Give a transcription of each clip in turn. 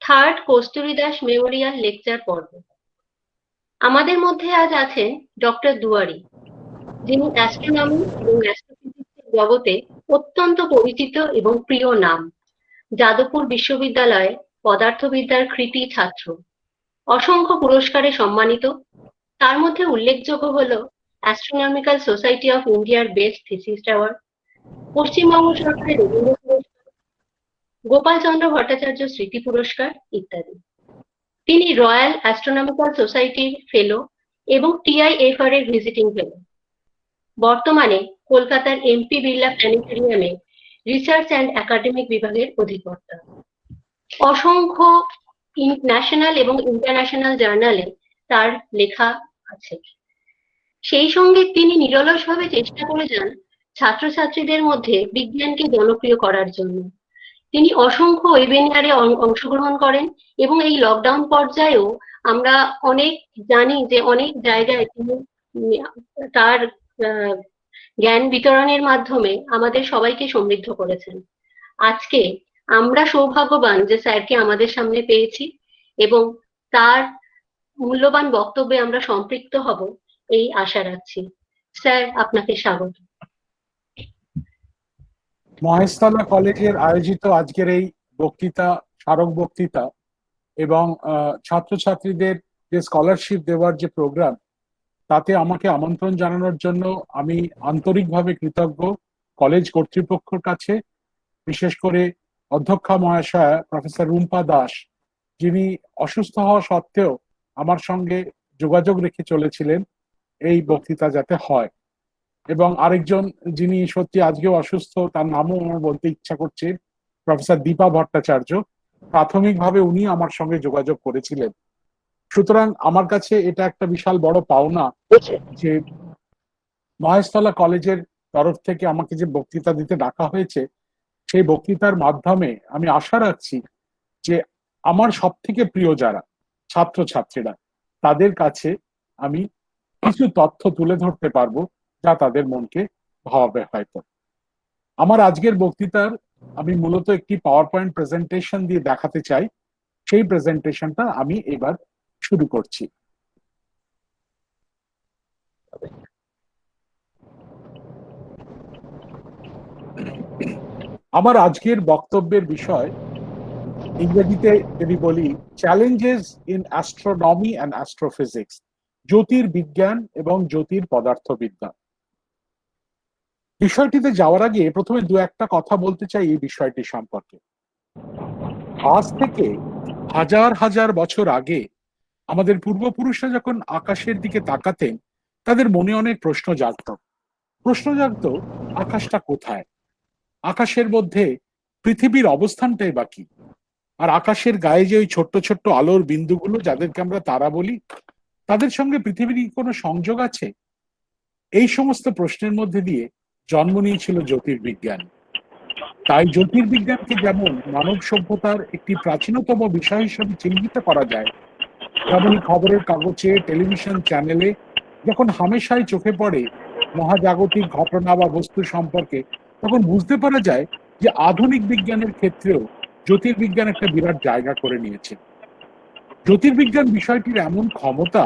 Third কস্তুরী Das Memorial lecture পর্ব। আমাদের মধ্যে আজ আছেন ডক্টর দুয়ারি, যিনি অ্যাস্ট্রোনমি এবং অ্যাস্ট্রোফিজিক্সের জগতে অত্যন্ত পরিচিত এবং প্রিয় নাম। যাদবপুর বিশ্ববিদ্যালয়ে পদার্থবিদ্যার কৃতী ছাত্র, অসংখ্য পুরস্কারে সম্মানিত। তার মধ্যে উল্লেখযোগ্য হল অ্যাস্ট্রোনমিক্যাল সোসাইটি অফ ইন্ডিয়ার বেস্ট থিসিস অ্যাওয়ার্ড, পশ্চিমবঙ্গ সরকারের রবীন্দ্র পুরস্কার, গোপালচন্দ্র ভট্টাচার্য স্মৃতি পুরস্কার ইত্যাদি। তিনি রয়্যাল অ্যাস্ট্রোনমিক্যাল সোসাইটির ফেলো এবং টিআইএফআর এর ভিজিটিং ফেলো। বর্তমানে কলকাতার এমপি বিড়লা প্ল্যানেটেরিয়ামে রিসার্চ অ্যান্ড একাডেমিক বিভাগের অধিকর্তা। অসংখ্য ন্যাশনাল এবং ইন্টারন্যাশনাল জার্নালে তার লেখা আছে। সেই সঙ্গে তিনি নিরলসভাবে চেষ্টা করে যান ছাত্রছাত্রীদের মধ্যে বিজ্ঞানকে জনপ্রিয় করার জন্য। তিনি অসংখ্য ওয়েবিনারে অংশগ্রহণ করেন এবং এই লকডাউন পর্যায়েও আমরা অনেক জানি যে অনেক জায়গায় তিনি তার জ্ঞান বিতরণের মাধ্যমে আমাদের সবাইকে সমৃদ্ধ করেছেন। আজকে আমরা সৌভাগ্যবান যে স্যারকে আমাদের সামনে পেয়েছি এবং তার মূল্যবান বক্তব্যে আমরা সম্পৃক্ত হব এই আশা রাখছি। স্যার, আপনাকে স্বাগত। মহেশতলা কলেজের আয়োজিত আজকের এই বক্তৃতা, স্মারক বক্তৃতা এবং ছাত্রছাত্রীদের যে স্কলারশিপ দেওয়ার যে প্রোগ্রাম, তাতে আমাকে আমন্ত্রণ জানানোর জন্য আমি আন্তরিকভাবে কৃতজ্ঞ কলেজ কর্তৃপক্ষের কাছে, বিশেষ করে অধ্যক্ষা মহাশয়া প্রফেসর রুম্পা দাস, যিনি অসুস্থ হওয়া সত্ত্বেও আমার সঙ্গে যোগাযোগ রেখে চলেছিলেন এই বক্তৃতা যাতে হয়। এবং আরেকজন যিনি সত্যি আজকেও অসুস্থ, তার নামও আমার বলতে ইচ্ছা করছে, প্রফেসর দীপা ভট্টাচার্য। প্রাথমিকভাবে উনি আমার সঙ্গে যোগাযোগ করেছিলেন। সুতরাং আমার কাছে এটা একটা বিশাল বড় পাওনা যে মহেশতলা কলেজের তরফ থেকে আমাকে যে বক্তৃতা দিতে ডাকা হয়েছে, সেই বক্তৃতার মাধ্যমে আমি আশা রাখছি যে আমার সব থেকে প্রিয় যারা ছাত্রছাত্রীরা, তাদের কাছে আমি কিছু তথ্য তুলে ধরতে পারবো যা তাদের মনকে ভাবাবে। হয়তো আমার আজকের বক্তৃতার আমি মূলত একটি পাওয়ার পয়েন্ট প্রেজেন্টেশন দিয়ে দেখাতে চাই। সেই প্রেজেন্টেশনটা আমি এবার শুরু করছি। আমার আজকের বক্তব্যের বিষয়, ইংরেজিতে যদি বলি, challenges in astronomy and astrophysics, জ্যোতির্বিজ্ঞান এবং জ্যোতির পদার্থবিদ্যা। বিষয়টিতে যাওয়ার আগে প্রথমে দু একটা কথা বলতে চাই এই বিষয়টি সম্পর্কে। আজ থেকে হাজার হাজার বছর আগে আমাদের পূর্বপুরুষরা যখন আকাশের দিকে তাকাতেন, তাদের মনে অনেক প্রশ্ন জাগতো, আকাশটা কোথায়, আকাশের মধ্যে পৃথিবীর অবস্থানটাই বা কি, আর আকাশের গায়ে যে ওই ছোট্ট ছোট্ট আলোর বিন্দুগুলো যাদেরকে আমরা তারা বলি, তাদের সঙ্গে পৃথিবীর কোনো সংযোগ আছে? এই সমস্ত প্রশ্নের মধ্যে দিয়ে জন্ম নিয়েছিল জ্যোতির্বিজ্ঞান। তাই জ্যোতির্বিজ্ঞানকে যেমন মানব সভ্যতার একটি প্রাচীনতম বিষয় হিসেবে চিহ্নিত করা যায়, তেমনি খবরের কাগজে, টেলিভিশন চ্যানেলে যখন হামেশাই চোখে পড়ে মহাজাগতিক ঘটনা বা বস্তু সম্পর্কে, তখন বুঝতে পারা যায় যে আধুনিক বিজ্ঞানের ক্ষেত্রেও জ্যোতির্বিজ্ঞান একটা বিরাট জায়গা করে নিয়েছে। জ্যোতির্বিজ্ঞান বিষয়টির এমন ক্ষমতা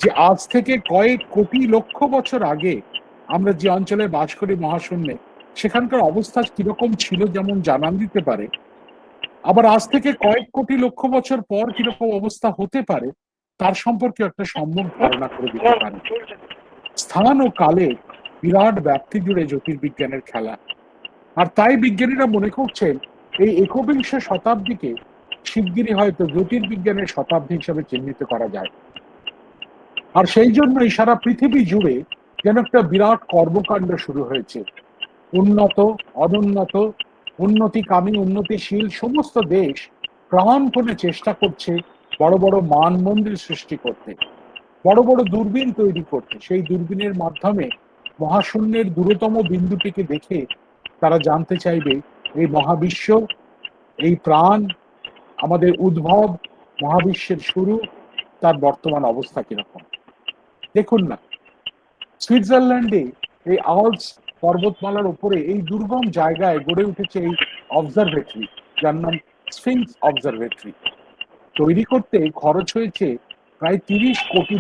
যে আজ থেকে কয়েক কোটি লক্ষ বছর আগে আমরা যে অঞ্চলে বাস করি মহাশূন্যে, সেখানকার অবস্থা কিরকম ছিল যেমন জানান দিতে পারে, আবার আজ থেকে কয়েক কোটি লক্ষ বছর পর কিরকম অবস্থা হতে পারে তার সম্পর্কে একটা সম্যক ধারণা করে দিতে পারে। স্থান ও কালে বিরাট ব্যাপ্তি জুড়ে জ্যোতির্বিজ্ঞানের খেলা। আর তাই বিজ্ঞানীরা মনে করছেন এই একবিংশ শতাব্দীকে শিগগিরই হয়তো জ্যোতির্বিজ্ঞানের শতাব্দী হিসেবে চিহ্নিত করা যায়। আর সেই জন্যই সারা পৃথিবী জুড়ে যেন একটা বিরাট কর্মকাণ্ড শুরু হয়েছে। উন্নত, অনুন্নত, উন্নতিকামী, উন্নতিশীল সমস্ত দেশ প্রাণপণে চেষ্টা করছে বড় বড় মান মন্দির সৃষ্টি করতে, বড় বড় দূরবীন তৈরি করতে। সেই দূরবীনের মাধ্যমে মহাশূন্যের দূরতম বিন্দুটিকে দেখে তারা জানতে চাইবে এই মহাবিশ্ব, এই প্রাণ, আমাদের উদ্ভব, মহাবিশ্বের শুরু, তার বর্তমান অবস্থা কিরকম। দেখুন না, সুইজারল্যান্ডে এই আল্পস পর্বতমালার উপরে এই দুর্গম জায়গায় গড়ে উঠেছে এই অবজারভেটরি, যার নাম স্ফিংস অবজারভেটরি তৈরি করতে খরচ হয়েছে প্রায় $30 কোটি।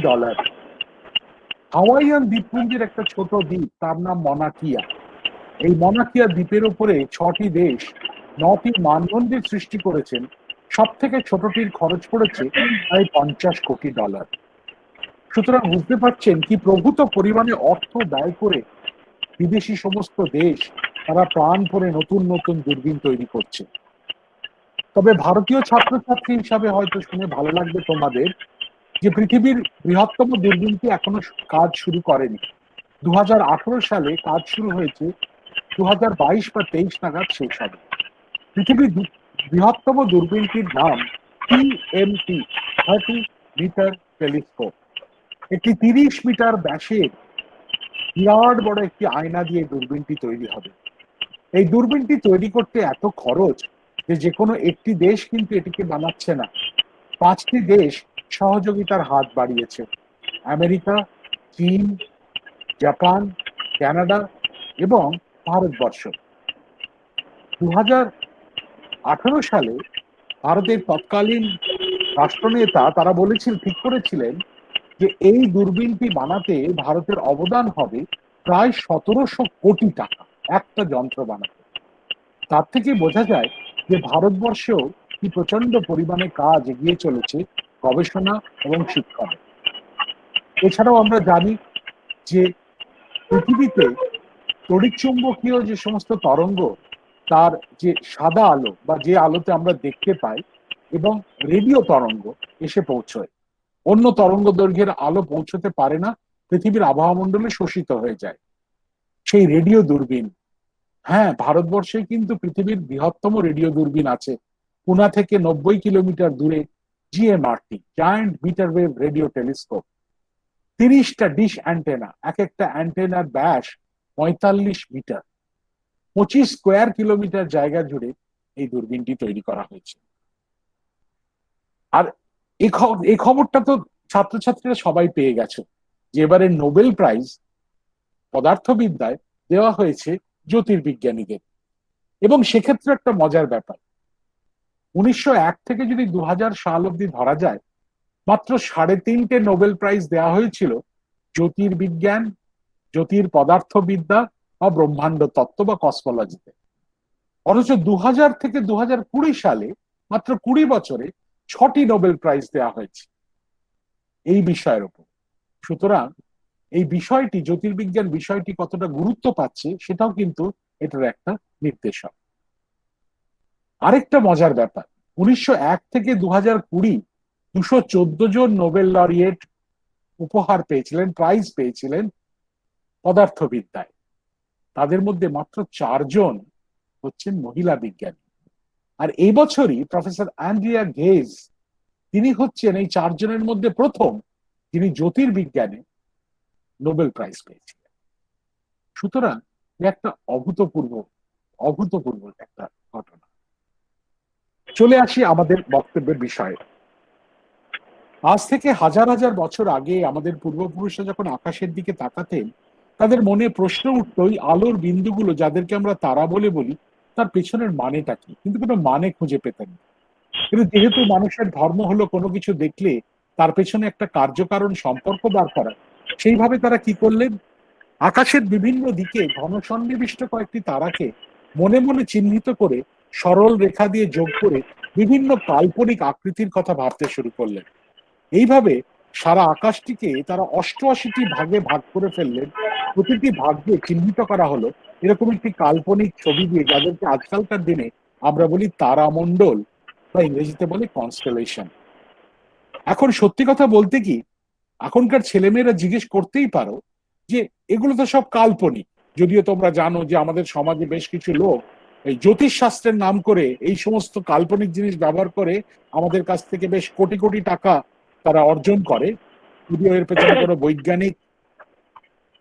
হাওয়াইয়ান দ্বীপপুঞ্জের একটা ছোট দ্বীপ, তার নাম মনাকিয়া। এই মনাকিয়া দ্বীপের উপরে 6টি দেশ 9টি মানদণ্ডের সৃষ্টি করেছেন। সব থেকে ছোটটির খরচ পড়েছে প্রায় $50 কোটি। সুতরাং বুঝতে পারছেন কি প্রভূত পরিমাণে অর্থ ব্যয় করে বিদেশি সমস্ত দেশ তারা প্রাণ করে নতুন নতুন দূরবীন তৈরি করছে। তবে ভারতীয় ছাত্রছাত্রী হিসাবে হয়তো শুনে ভালো লাগবে তোমাদের যে পৃথিবীর বৃহত্তম দূরবীনটি এখনো কাজ শুরু করেনি। 2018 সালে কাজ শুরু হয়েছে, 2022 বা 23 নাগাদ শেষ হবে। পৃথিবীর বৃহত্তম দূরবীনটির নাম TMT, 30 মিটার টেলিস্কোপ। একটি 30 মিটার ব্যাসের বিরাট বড় একটি আয়না দিয়ে দূরবীনটি তৈরি হবে। এই দূরবীনটি তৈরি করতে এত খরচ যে কোনো একটি দেশ কিন্তু এটিকে বানাচ্ছে না। 5টি দেশ সহযোগিতার হাত বাড়িয়েছে: আমেরিকা, চীন, জাপান, কানাডা এবং ভারতবর্ষ। 2018 সালে ভারতের তৎকালীন রাষ্ট্রনেতা তারা ঠিক করেছিলেন যে এই দূরবীনটি বানাতে ভারতের অবদান হবে প্রায় 1700 কোটি টাকা একটা যন্ত্র বানাতে। তার থেকে বোঝা যায় যে ভারতবর্ষেও কি প্রচন্ড পরিমাণে কাজ এগিয়ে চলেছে গবেষণা এবং শিক্ষণে। এছাড়াও আমরা জানি যে পৃথিবীতে তড়িৎচুম্বকীয় যে সমস্ত তরঙ্গ, তার যে সাদা আলো বা যে আলোতে আমরা দেখতে পাই, এবং রেডিও তরঙ্গ এসে পৌঁছয়। অন্য তরঙ্গ দৈর্ঘ্যের আলো পৌঁছতে পারে না, পৃথিবীর আবহাওয়া মণ্ডলে শোষিত হয়ে যায়। সেই রেডিও দূরবীন, হ্যাঁ, ভারতবর্ষে কিন্তু পৃথিবীর বৃহত্তম রেডিও দূরবীন আছে। পুনা থেকে 90 কিলোমিটার দূরে GMRT, giant metre wave radio telescope. 30টা ডিশ অ্যান্টেনা, এক একটা অ্যান্টেনার ব্যাস 45 মিটার। 25 স্কোয়ার কিলোমিটার জায়গা জুড়ে এই দূরবীনটি তৈরি করা হয়েছে। আর এই খবরটা তো ছাত্রছাত্রীরা সবাই পেয়ে গেছে যে এবারে নোবেল প্রাইজ পদার্থবিদ্যায় দেওয়া হয়েছে জ্যোতির্বিজ্ঞানীদের। এবং সেক্ষেত্রে একটা মজার ব্যাপার, 1901 থেকে যদি 2000 সাল অব্দি ধরা যায়, মাত্র 3.5টে নোবেল প্রাইজ দেওয়া হয়েছিল জ্যোতির্বিজ্ঞান, জ্যোতির্পদার্থবিদ্যা বা ব্রহ্মাণ্ড তত্ত্ব বা কসমোলজিতে। অথচ 2000 থেকে 2020 সালে মাত্র 20 বছরে 6টি নোবেল প্রাইজ দেওয়া হয়েছে এই বিষয়ের উপর। সুতরাং এই বিষয়টি, জ্যোতির্বিজ্ঞান বিষয়টি কতটা গুরুত্ব পাচ্ছে সেটাও কিন্তু এটার একটা নির্দেশক। আরেকটা মজার ব্যাপার, 1901 থেকে 2020 214 জন নোবেল লরিয়েট উপহার পেয়েছিলেন, প্রাইজ পেয়েছিলেন পদার্থবিদ্যায়। তাদের মধ্যে মাত্র 4 জন হচ্ছেন মহিলা বিজ্ঞানী। আর এই বছরই প্রফেসর অ্যান্ড্রিয়া গেজ, তিনি হচ্ছেন এই 4 জনের মধ্যে প্রথম যিনি জ্যোতির্বিজ্ঞানে নোবেল প্রাইজ পেয়েছিলেন। সুতরাং একটা অভূতপূর্ব একটা ঘটনা। চলে আসি আমাদের বক্তব্যের বিষয়ে। আজ থেকে হাজার হাজার বছর আগে আমাদের পূর্বপুরুষরা যখন আকাশের দিকে তাকাতেন, তাদের মনে প্রশ্ন উঠত ওই আলোর বিন্দুগুলো যাদেরকে আমরা তারা বলে বলি, তার পেছনের মানেটা কি? কিন্তু কোনো মানে খুঁজে পেতেন না। কিন্তু যেহেতু মানুষের ধর্ম হলো কোনো কিছু দেখলে তার পেছনে একটা কার্যকারণ সম্পর্ক বার করা, সেইভাবে তারা কি করলেন, আকাশের বিভিন্ন দিকে ঘনসন্নিবিষ্ট কয়েকটি তারাকে মনে মনে চিহ্নিত করে সরল রেখা দিয়ে যোগ করে বিভিন্ন কাল্পনিক আকৃতির কথা ভাবতে শুরু করলেন। এইভাবে সারা আকাশটিকে তারা 88টি ভাগে ভাগ করে ফেললেন। প্রতিটি ভাগকে চিহ্নিত করা হলো এরকম একটি কাল্পনিক ছবি দিয়ে, যাদেরকে আজকালকার দিনে আমরা বলি তারামণ্ডল বা ইংরেজিতে বলি কনস্টেলেশন। এখন সত্যি কথা বলতে কি, এখনকার ছেলেমেয়েরা জিজ্ঞেস করতেই পারো যে এগুলো তো সব কাল্পনিক। যদিও তোমরা জানো যে আমাদের সমাজে বেশ কিছু লোক এই জ্যোতিষ শাস্ত্রের নাম করে এই সমস্ত কাল্পনিক জিনিস ব্যবহার করে আমাদের কাছ থেকে বেশ কোটি কোটি টাকা তারা অর্জন করে। যদিও এর পেছনে কোনো বৈজ্ঞানিক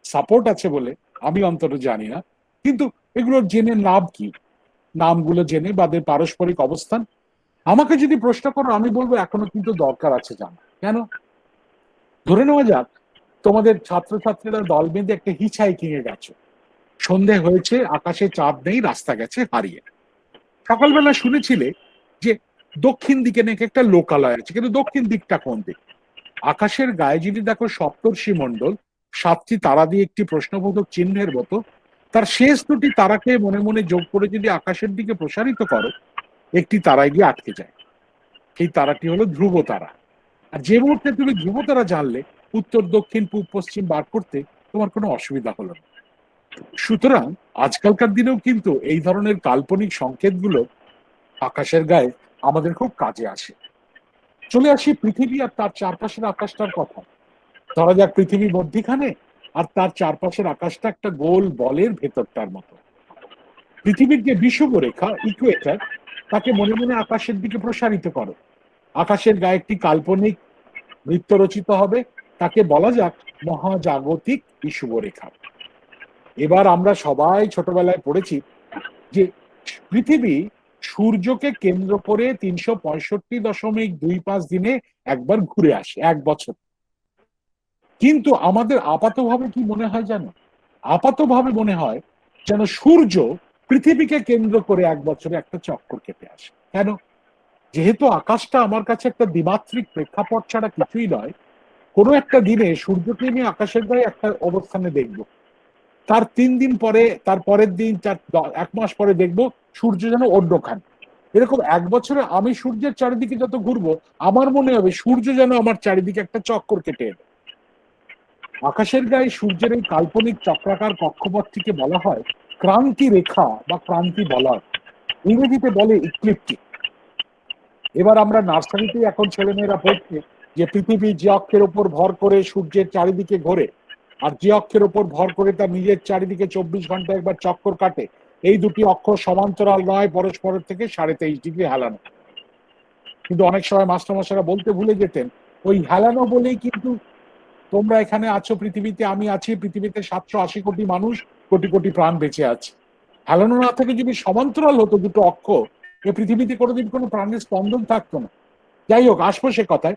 সাপোর্ট আছে বলে আমি অন্তত জানি না, কিন্তু এগুলো জেনে লাভ কি? নামগুলো জেনে বা পারস্পরিক অবস্থান, আমাকে যদি প্রশ্ন করো আমি বলবো এখনো কিন্তু দরকার আছে জানা। কেন? ধরে নেওয়া যাক তোমাদের ছাত্রছাত্রীরা দল বেঁধে একটা হিচ হাইকিং এ গেছো, সন্ধে হয়েছে, আকাশে চাঁদ নেই, রাস্তা গেছে হারিয়ে। সকালবেলা শুনেছিলে যে দক্ষিণ দিকে নাকি একটা লোকালয় আছে, কিন্তু দক্ষিণ দিকটা কোন দিক? আকাশের গায়ে যদি দেখো সপ্তর্ষি মণ্ডল, 7টি তারা দিয়ে একটি প্রশ্নবোধক চিহ্নের মতো, তার শেষ দুটি তারাকে মনে মনে যোগ করে যদি আকাশের দিকে প্রসারিত করো, একটি তারায় গিয়ে আটকে যায়। সেই তারাটি হলো ধ্রুব তারা। আর যে মুহূর্তে তুমি ধ্রুব তারা জানলে, উত্তর দক্ষিণ পূব পশ্চিম বার করতে তোমার কোনো অসুবিধা হলো না। সুতরাং আজকালকার দিনেও কিন্তু এই ধরনের কাল্পনিক সংকেতগুলো আকাশের গায়ে আমাদের খুব কাজে আসে। চলে আসি পৃথিবী আর তার চারপাশের আকাশটার কথা। ধরা যাক পৃথিবী মধ্যিখানে, আর তার চারপাশের আকাশটা একটা গোল বলের ভেতরটার মতো। পৃথিবীর যে বিষুব রেখা ইকুয়েটর, তাকে মনে মনে আকাশের দিকে প্রসারিত করো। আকাশের গায়ে একটি কাল্পনিক বৃত্ত রচিত হবে, তাকে বলা যাক মহাজাগতিক বিষুব রেখা। এবার আমরা সবাই ছোটবেলায় পড়েছি যে পৃথিবী সূর্যকে কেন্দ্র করে 365.25 দিনে একবার ঘুরে আসে এক বছর। কিন্তু আমাদের আপাতভাবে কি মনে হয় জানো? আপাতভাবে মনে হয় যেন সূর্য পৃথিবীকে কেন্দ্র করে এক বছরে একটা চক্কর কেটে আসে। কেন? যেহেতু আকাশটা আমার কাছে একটা দ্বিমাত্রিক প্রেক্ষাপট ছাড়া কিছুই নয়, কোনো একটা দিনে সূর্যকে নিয়ে আকাশের গায়ে একটা অবস্থানে দেখব, তার 3 দিন পরে, তার পরের দিন, 1 মাস পরে দেখব সূর্য যেন অন্যখানে। এরকম এক বছরে আমি সূর্যের চারিদিকে যত ঘুরবো, আমার মনে হবে সূর্য যেন আমার চারিদিকে একটা চক্কর কেটে এলো। আকাশের গায়ে সূর্যের এই কাল্পনিক চক্রাকার কক্ষপথটিকে বলা হয় ক্রান্তি রেখা বা ক্রান্তি বলয়, ইংরেজিতে বলে ইক্লিপ্টিক। এবার আমরা নার্সারিতে এখন ছেলেমেয়েরা পড়ছে যে পৃথিবী যে অক্ষের উপর ভর করে সূর্যের চারিদিকে ঘোরে, আর যে অক্ষের উপর ভর করে তার নিজের চারিদিকে 24 ঘন্টা একবার চক্কর কাটে, এই দুটি অক্ষ সমান্তরাল নয়, পরস্পরের থেকে 23.5 ডিগ্রি হেলানো। কিন্তু অনেক সময় মাস্টারমশাইরা বলতে ভুলে যেতেন, ওই হেলানো বলেই কিন্তু তোমরা এখানে আছো পৃথিবীতে, আমি আছি পৃথিবীতে, 780 কোটি মানুষ, কোটি কোটি প্রাণ বেঁচে আছে। হেলানো না থেকে যদি সমান্তরাল হতো দুটো অক্ষ, এ পৃথিবীতে কোনোদিন কোনো প্রাণের স্পন্দন থাকতো না। যাই হোক, আসবো সে কথায়।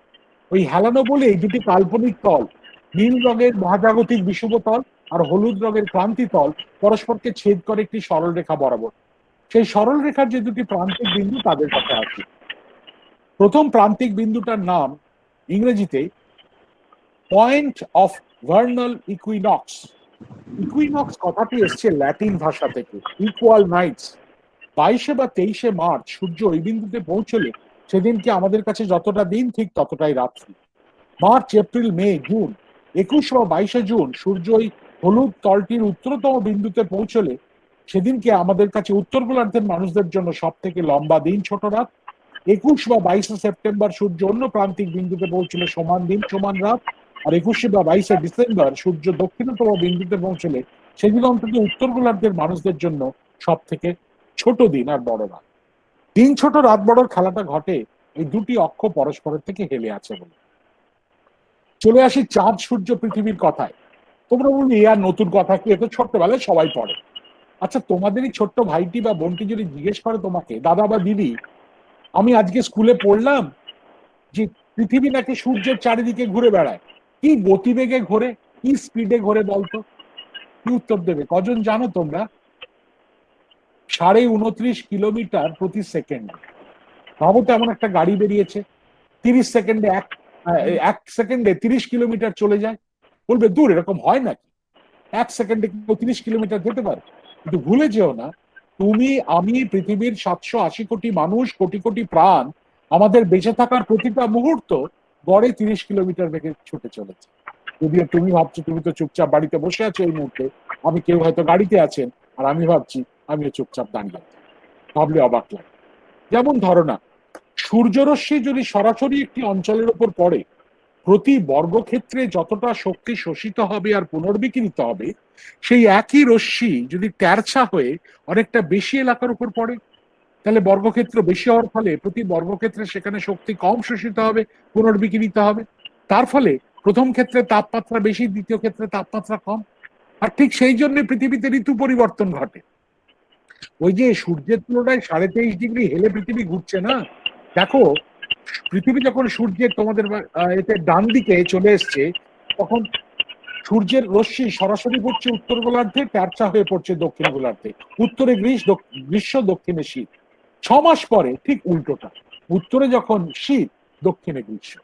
ওই হেলানো বলে এই দুটি কাল্পনিক তল, নীল রঙের মহাজাগতিক বিষুব তল আর হলুদ রঙের ক্রান্তি তল, পরস্পরকে ছেদ করে একটি সরল রেখা বরাবর। সেই সরল রেখার যে দুটি প্রান্তিক বিন্দু, তাদের কথা আছে। প্রথম প্রান্তিক বিন্দুটার নাম ইংরেজিতে point of Bernal equinox. Equinox কথাটি এসছে ল্যাটিন ভাষা থেকে, ইকুয়াল নাইটস। 22 বা 23 মার্চ সূর্য ওই বিন্দুতে পৌঁছলে সেদিনকে আমাদের কাছে যতটা দিন, ঠিক ততটাই রাত্রি। মার্চ, এপ্রিল, মে, জুন, 21 বা 22 জুন সূর্য ওই হলুদ তলটির উত্তরতম বিন্দুতে পৌঁছলে সেদিনকে আমাদের কাছে উত্তর গোলার্ধের মানুষদের জন্য সব থেকে লম্বা দিন, ছোট রাত। 21 বা 22 সেপ্টেম্বর সূর্য অন্য প্রান্তিক বিন্দুতে পৌঁছলে সমান দিন, সমান রাত। আর 21 বা 22 ডিসেম্বর সূর্য দক্ষিণতম বিন্দুতে পৌঁছলে সেদিন অন্তত উত্তর গোলার্ধের মানুষদের জন্য সব থেকে ছোট দিন আর বড় রাত। দিন ছোট রাত বড় খেলাটা ঘটে এই দুটি অক্ষ পরস্পরের থেকে হেলে আছে বলে। চলে আসি চাঁদ সূর্য পৃথিবীর কথায়। তোমরা বলবে এ আর নতুন কথা কি, এ তো ছোট্টবেলায় সবাই পড়ে। আচ্ছা, তোমাদেরই ছোট্ট ভাইটি বা বোনটি যদি জিজ্ঞেস করে তোমাকে, দাদা বা দিদি, আমি আজকে স্কুলে পড়লাম যে পৃথিবী নাকি সূর্যের চারিদিকে ঘুরে বেড়ায়, কি গতিবেগে ঘোরে, কি স্পিডে ঘোরে বলতো? কি উত্তর দেবে? কজন জানো তোমরা? 29.29 কিলোমিটার প্রতি সেকেন্ড। ভাবো তো, এমন একটা গাড়ি বেরিয়েছে, 30 সেকেন্ডে এক সেকেন্ডে 30 কিলোমিটার চলে যায়। বলবে দূর, এরকম হয় নাকি? 1 সেকেন্ডে 30 কিলোমিটার যেতে পারে? কিন্তু ভুলে যেও না, তুমি আমি পৃথিবীর 780 কোটি মানুষ, কোটি কোটি প্রাণ, আমাদের বেঁচে থাকার প্রতিটা মুহূর্ত গড়ে 30 কিলোমিটার বেগে ছুটে চলেছে। যদিও তুমি ভাবছো তুমি তো চুপচাপ বাড়িতে বসে আছো এই মুহূর্তে, আমি কেউ হয়তো গাড়িতে আছেন, আর আমি ভাবছি আমিও চুপচাপ দাঁড়িয়ে আছি। ভাবলে অবাক লাগে। যেমন ধরো না, সূর্যরশ্মি যদি সরাসরি একটি অঞ্চলের উপর পড়ে, প্রতি বর্গক্ষেত্রে যতটা শক্তি শোষিত হবে আর পুনর্বিকিরিত হবে, সেই একই রশ্মি যদি তেরছা হয়ে অনেকটা বেশি এলাকার উপর পড়ে, তাহলে বর্গক্ষেত্র বেশি হওয়ার ফলে প্রতি বর্গক্ষেত্রে সেখানে শক্তি কম শোষিত হবে, পুনর্বিকিরিত হবে। তার ফলে প্রথম ক্ষেত্রে তাপমাত্রা বেশি, দ্বিতীয় ক্ষেত্রে তাপমাত্রা কম। আর ঠিক সেই জন্য পৃথিবীতে ঋতু পরিবর্তন ঘটে। ওই যে সূর্যের তুলনায় 23.5 ডিগ্রি হেলে পৃথিবী ঘুরছে না, দেখো, পৃথিবী যখন সূর্যের তোমাদের এতে ডান দিকে চলে এসছে, তখন সূর্যের রশ্মি সরাসরি পড়ছে উত্তর গোলার্ধে, তেরছা হয়ে পড়ছে দক্ষিণ গোলার্ধে। উত্তরে গ্রীষ্ম, দক্ষিণে শীত। 6 মাস পরে ঠিক উল্টোটা। উত্তরে যখন শীত, দক্ষিণে গ্রীষ্ম।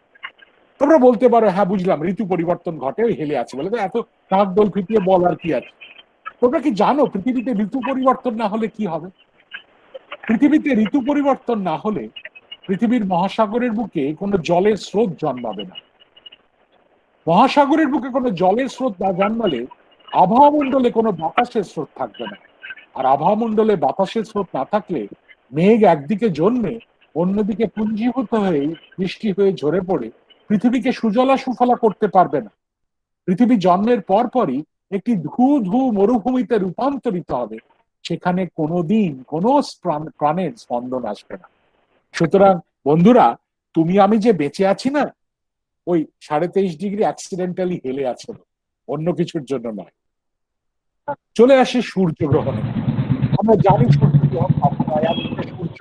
তোমরা বলতে পারো হ্যাঁ বুঝলাম, ঋতু পরিবর্তন ঘটে, ওই হেলে আছে বলে, তো এত নাক দোল ফিটিয়ে বল আর কি আছে। তোমরা কি জানো পৃথিবীতে ঋতু পরিবর্তন না হলে কি হবে? পৃথিবীতে ঋতু পরিবর্তন না হলে পৃথিবীর মহাসাগরের বুকে কোনো জলের স্রোত জন্মাবে না। মহাসাগরের বুকে কোনো জলের স্রোত না জন্মালে আবহাওয়া মণ্ডলে কোনো বাতাসের স্রোত থাকবে না। আর আবহাওয়া মণ্ডলে বাতাসের স্রোত না থাকলে মেঘ একদিকে জন্মে অন্যদিকে পুঞ্জীভূত হয়ে বৃষ্টি হয়ে ঝরে পড়ে পৃথিবীকে সুজলা সুফলা করতে পারবে না। পৃথিবী জন্মের পরপরই একটি ধু ধু মরুভূমিতে রূপান্তরিত হবে, সেখানে কোনোদিন কোনো প্রাণের স্পন্দন আসবে না। সুতরাং বন্ধুরা, তুমি আমি যে বেঁচে আছি না, ওই 23.5 ডিগ্রি অ্যাক্সিডেন্টালি হেলে আছে, অন্য কিছুর জন্য নয়। চলে আসে সূর্যগ্রহণে। আমরা জানি সূর্যগ্রহণ কখন হয়। একদিকে সূর্য,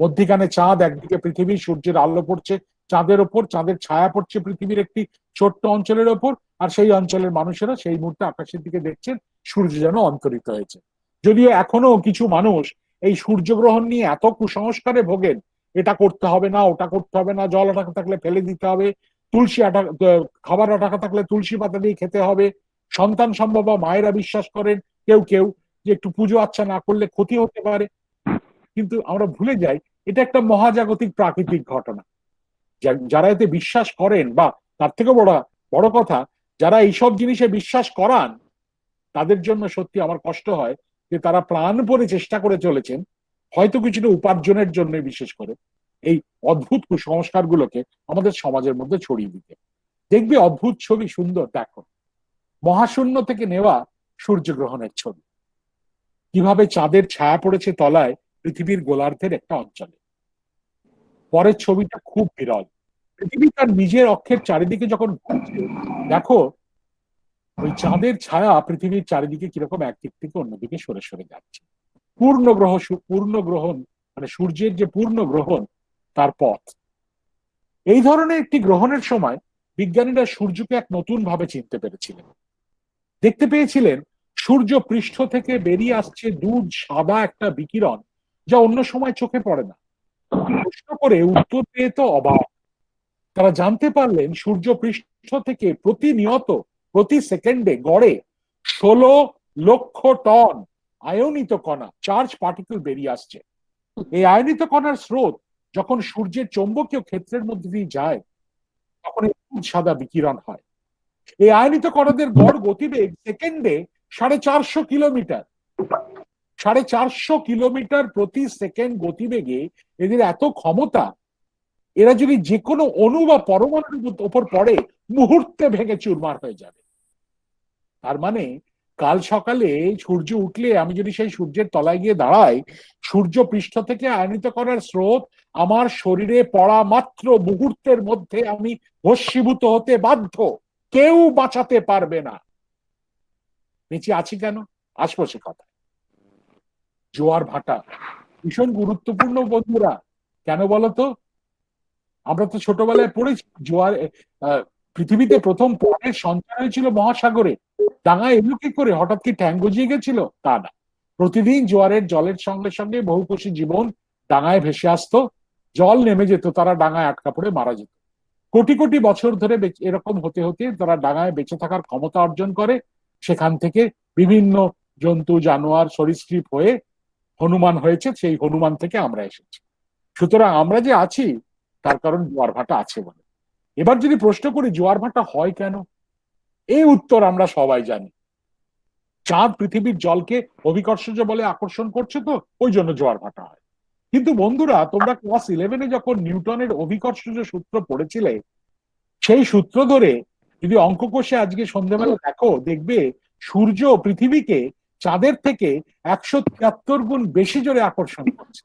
মধ্যিখানে চাঁদ, একদিকে পৃথিবী, সূর্যের আলো পড়ছে চাঁদের ওপর, চাঁদের ছায়া পড়ছে পৃথিবীর একটি ছোট্ট অঞ্চলের ওপর, আর সেই অঞ্চলের মানুষেরা সেই মুহূর্তে আকাশের দিকে দেখছেন সূর্য যেন অন্তরিত হয়েছে। যদিও এখনো কিছু মানুষ এই সূর্যগ্রহণ নিয়ে এত কুসংস্কারে ভোগেন, এটা করতে হবে না, ওটা করতে হবে না, জল আটকা থাকলে ফেলে দিতে হবে, তুলসী খাবার আটকা থাকলে তুলসী পাতা দিয়ে খেতে হবে, সন্তান সম্ভব মায়েরা বিশ্বাস করেন কেউ কেউ যে একটু পুজো আচ্ছা না করলে ক্ষতি হতে পারে। কিন্তু আমরা ভুলে যাই এটা একটা মহাজাগতিক প্রাকৃতিক ঘটনা। যারা এতে বিশ্বাস করেন, বা তার থেকে বড় বড় কথা, যারা এইসব জিনিসে বিশ্বাস করান, তাদের জন্য সত্যি আমার কষ্ট হয় যে তারা প্রাণপণে চেষ্টা করে চলেছেন, হয়তো কিছুটা উপার্জনের জন্য বিশেষ করে, এই অদ্ভুত কুসংস্কার গুলোকে আমাদের সমাজের মধ্যে ছড়িয়ে দিতে। দেখবে অদ্ভুত ছবি, সুন্দর, দেখো মহাশূন্য থেকে নেওয়া সূর্যগ্রহণের ছবি, কিভাবে চাঁদের ছায়া পড়েছে তলায় পৃথিবীর গোলার্ধের একটা অঞ্চলে। পরের ছবিটা খুব বিরল। পৃথিবী তার নিজের অক্ষের চারিদিকে যখন ঘুরছে, দেখো ওই চাঁদের ছায়া পৃথিবীর চারিদিকে কিরকম একদিক থেকে অন্যদিকে সরে সরে যাচ্ছে। পূর্ণ গ্রহণ, মানে সূর্যের যে পূর্ণ গ্রহণ, তার পথ। এই ধরনের একটি গ্রহণের সময় বিজ্ঞানীরা সূর্যকে এক নতুন ভাবে চিনতে পেরেছিলেন। দেখতে পেয়েছিলেন সূর্য পৃষ্ঠ থেকে বেরিয়ে আসছে দুধ সাদা একটা বিকিরণ, যা অন্য সময় চোখে পড়ে না। প্রশ্ন করে উত্তর পেয়ে তো অবাক। তারা জানতে পারলেন সূর্য পৃষ্ঠ থেকে প্রতিনিয়ত, প্রতি সেকেন্ডে গড়ে 16 লক্ষ টন আয়নিত কণা, চার্জ পার্টিকেল বেরিয়ে আসছে। এই আয়নিত কণার স্রোত যখন সূর্যের চৌম্বকীয় ক্ষেত্রের মধ্যে দিয়ে যায়, তখন এই দুধ সাদা বিকিরণ হয়। এই আয়নিত কণাদের গড় গতিবেগ সেকেন্ডে 450 কিলোমিটার। 450 কিলোমিটার প্রতি সেকেন্ড গতিবেগে এদের এত ক্ষমতা, এরা যদি যে কোনো অণু বা পরমাণুর উপর পড়ে মুহূর্তে ভেঙে চুরমার হয়ে যাবে। তার মানে কাল সকালে সূর্য উঠলে আমি যদি সেই সূর্যের তলায় গিয়ে দাঁড়াই, সূর্য পৃষ্ঠ থেকে আয়নিত করার স্রোত আমার শরীরে পড়া মাত্র মুহূর্তের মধ্যে আমি ভস্মীভূত হতে বাধ্য, কেউ বাঁচাতে পারবে না। বেঁচে আছি কেন? আসবো সে কথা। জোয়ার ভাটা ভীষণ গুরুত্বপূর্ণ বন্ধুরা। কেন বলতো? আমরা তো ছোটবেলায় পড়েছি জোয়ার, পৃথিবীতে প্রথম প্রাণের সঞ্চার হয়েছিল মহাসাগরে। ডাঙায় এলো কি করে? হঠাৎ কি ট্যাঙ্ক গজিয়ে গেছিল? তা না। প্রতিদিন জোয়ারের জলের সঙ্গে সঙ্গে বহুকোষী জীবন ডাঙায় ভেসে আসতো, জল নেমে যেত, তারা ডাঙায় আটকা পড়ে মারা যেত। কোটি কোটি বছর ধরে এরকম হতে হতে তারা ডাঙায় বেঁচে থাকার ক্ষমতা অর্জন করে। সেখান থেকে বিভিন্ন জন্তু, জানোয়ার, সরীসৃপ হয়ে হনুমান হয়েছে, সেই হনুমান থেকে আমরা এসেছি। সুতরাং আমরা যে আছি তার কারণ জোয়ার ভাটা আছে বলে। এবার যদি প্রশ্ন করি জোয়ার ভাটা হয় কেন, এই উত্তর আমরা সবাই জানি। চাঁদ পৃথিবীর জলকে অভিকর্ষজ বলে আকর্ষণ করছে, তো ওই জন্য জোয়ার ভাটা হয়। কিন্তু বন্ধুরা, তোমরা ক্লাস 11-এ যখন নিউটনের অভিকর্ষজ সূত্র পড়েছিলে, সেই সূত্র ধরে যদি অঙ্ক কষে আজকে সন্ধ্যাবেলা দেখো, দেখবে সূর্য পৃথিবীকে চাঁদের থেকে 173 গুণ বেশি জোরে আকর্ষণ করছে।